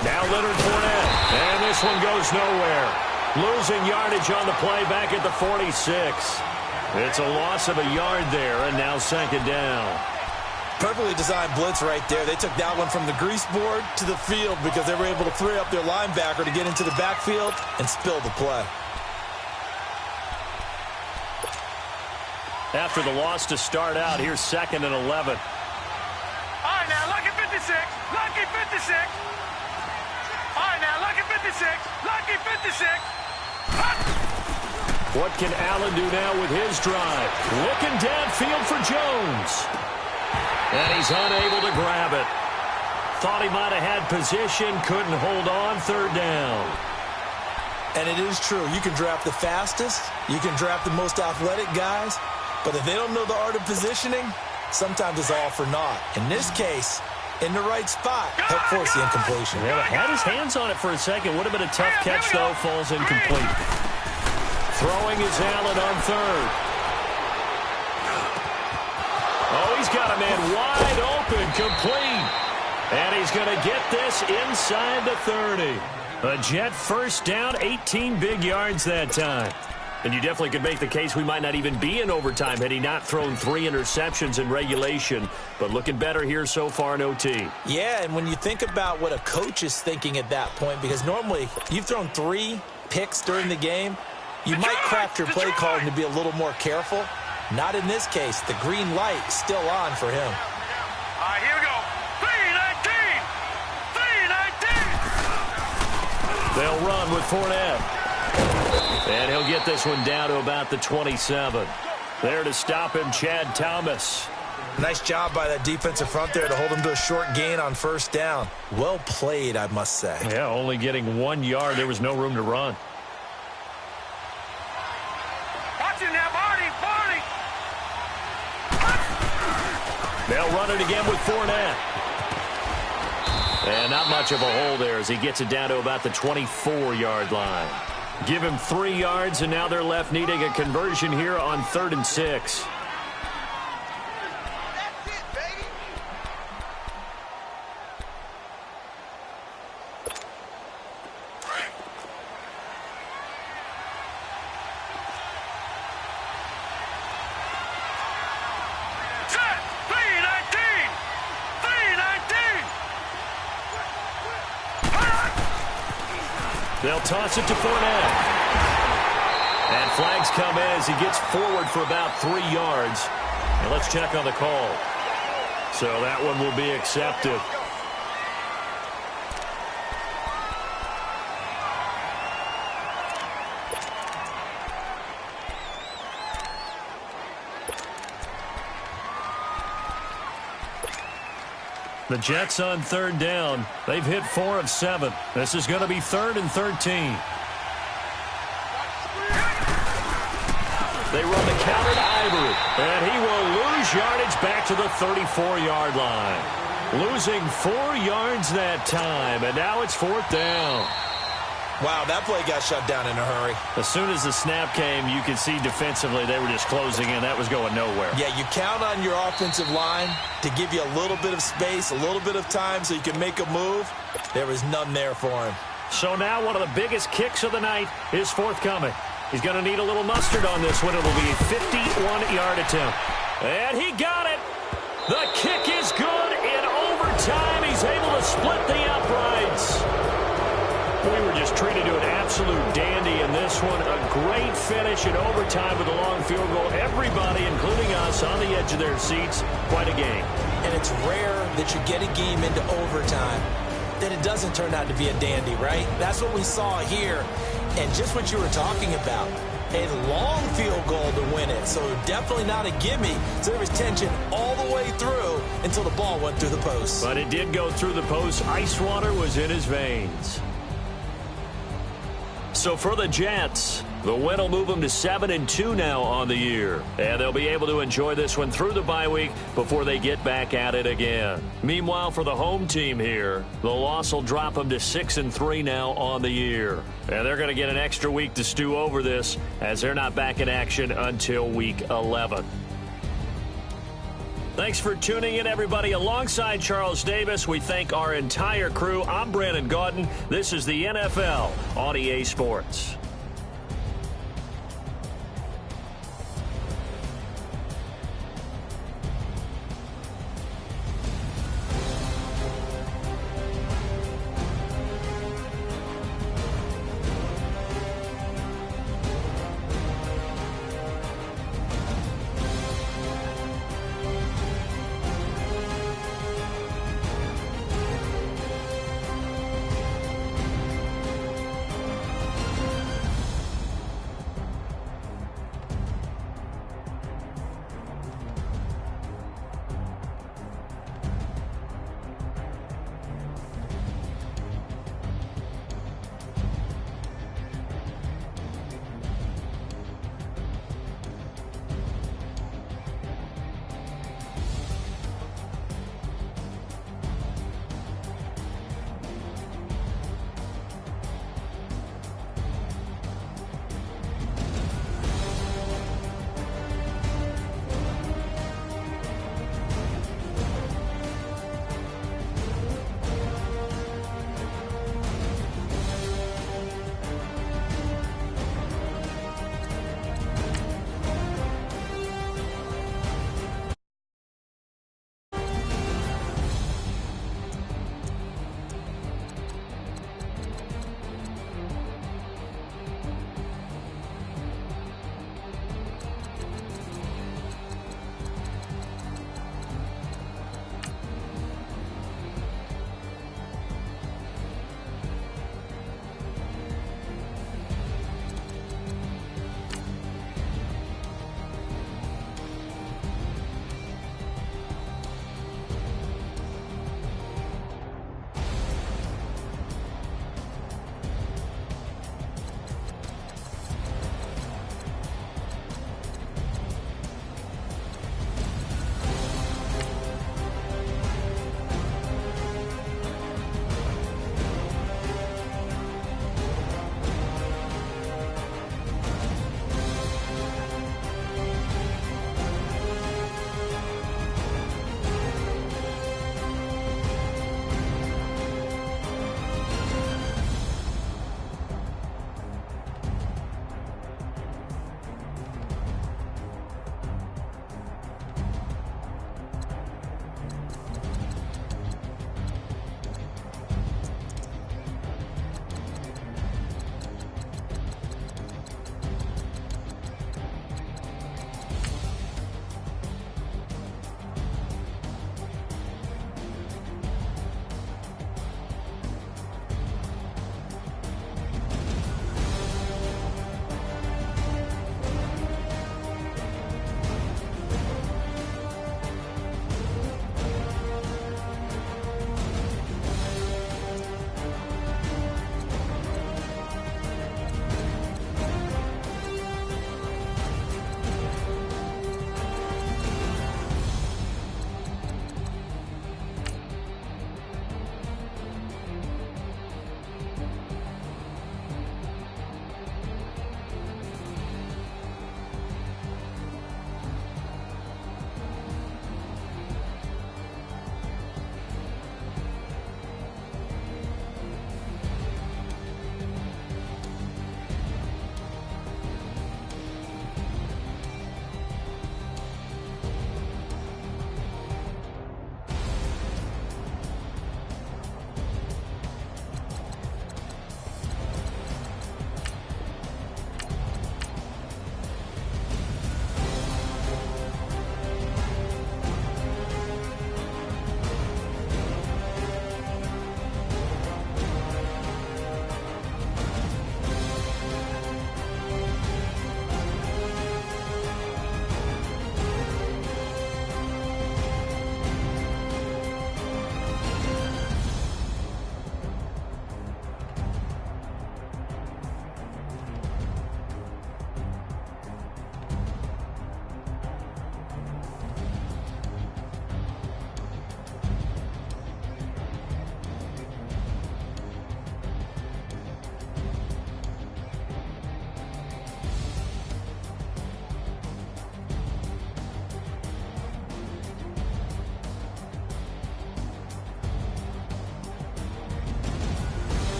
S1: Now Leonard Fournette, and this one goes nowhere. Losing yardage on the play back at the 46. It's a loss of a yard there, and now 2nd down.
S2: Perfectly designed blitz right there. They took that one from the grease board to the field because they were able to free up their linebacker to get into the backfield and spill the play.
S1: After the loss to start out, here's 2nd and 11.
S3: All right, now, lucky 56. Lucky 56. All right, now, lucky 56. Lucky 56.
S1: What can Allen do now with his drive? Looking downfield for Jones. And he's unable to grab it. Thought he might have had position, couldn't hold on, 3rd down.
S2: And it is true. You can draft the fastest, you can draft the most athletic guys, but if they don't know the art of positioning, sometimes it's all for naught. In this case, in the right spot, help force the incompletion.
S1: Yeah, had his hands on it for a second. Would have been a tough catch, though. Falls incomplete. Throwing is Allen on 3rd. Oh, he's got a man wide open, complete. And he's going to get this inside the 30. A Jet 1st down, 18 big yards that time. And you definitely could make the case we might not even be in overtime had he not thrown 3 interceptions in regulation. But looking better here so far in OT.
S2: Yeah, and when you think about what a coach is thinking at that point, because normally you've thrown 3 picks during the game, you might craft your play calling to be a little more careful. Not in this case. The green light still on for him.
S3: All right, here we go. 3-19. 3-19.
S1: They'll run with Fournette. And he'll get this one down to about the 27. There to stop him, Chad Thomas.
S2: Nice job by that defensive front there to hold him to a short gain on first down. Well played, I must say.
S1: Yeah, only getting 1 yard. There was no room to run.
S3: Watch it now, Barney.
S1: They'll run it again with Fournette. And not much of a hole there as he gets it down to about the 24-yard line. Give him 3 yards, and now they're left needing a conversion here on 3rd and 6. They'll toss it to Fournette. And flags come in as he gets forward for about 3 yards. And let's check on the call. So that one will be accepted. The Jets on 3rd down. They've hit 4 of 7. This is going to be 3rd and 13. They run the counter to Ivory. And he will lose yardage back to the 34-yard line. Losing 4 yards that time. And now it's 4th down.
S2: Wow, that play got shut down in a hurry.
S1: As soon as the snap came, you could see defensively they were just closing in. That was going nowhere.
S2: Yeah, you count on your offensive line to give you a little bit of space, a little bit of time so you can make a move. There was none there for him.
S1: So now one of the biggest kicks of the night is forthcoming. He's going to need a little mustard on this one. It'll be a 51-yard attempt. And he got it. The kick is good in overtime. He's able to split the uprights. We were just treated to an absolute dandy in this one. A great finish in overtime with a long field goal. Everybody, including us, on the edge of their seats. Quite a game.
S2: And it's rare that you get a game into overtime that it doesn't turn out to be a dandy, right? That's what we saw here. And just what you were talking about, a long field goal to win it. So definitely not a gimme. So there was tension all the way through until the ball went through the post.
S1: But it did go through the post. Ice water was in his veins. So for the Jets, the win will move them to 7-2 now on the year. And they'll be able to enjoy this one through the bye week before they get back at it again. Meanwhile, for the home team here, the loss will drop them to 6-3 now on the year. And they're going to get an extra week to stew over this as they're not back in action until week 11. Thanks for tuning in, everybody. Alongside Charles Davis, we thank our entire crew. I'm Brandon Gaudin. This is the NFL on EA Sports.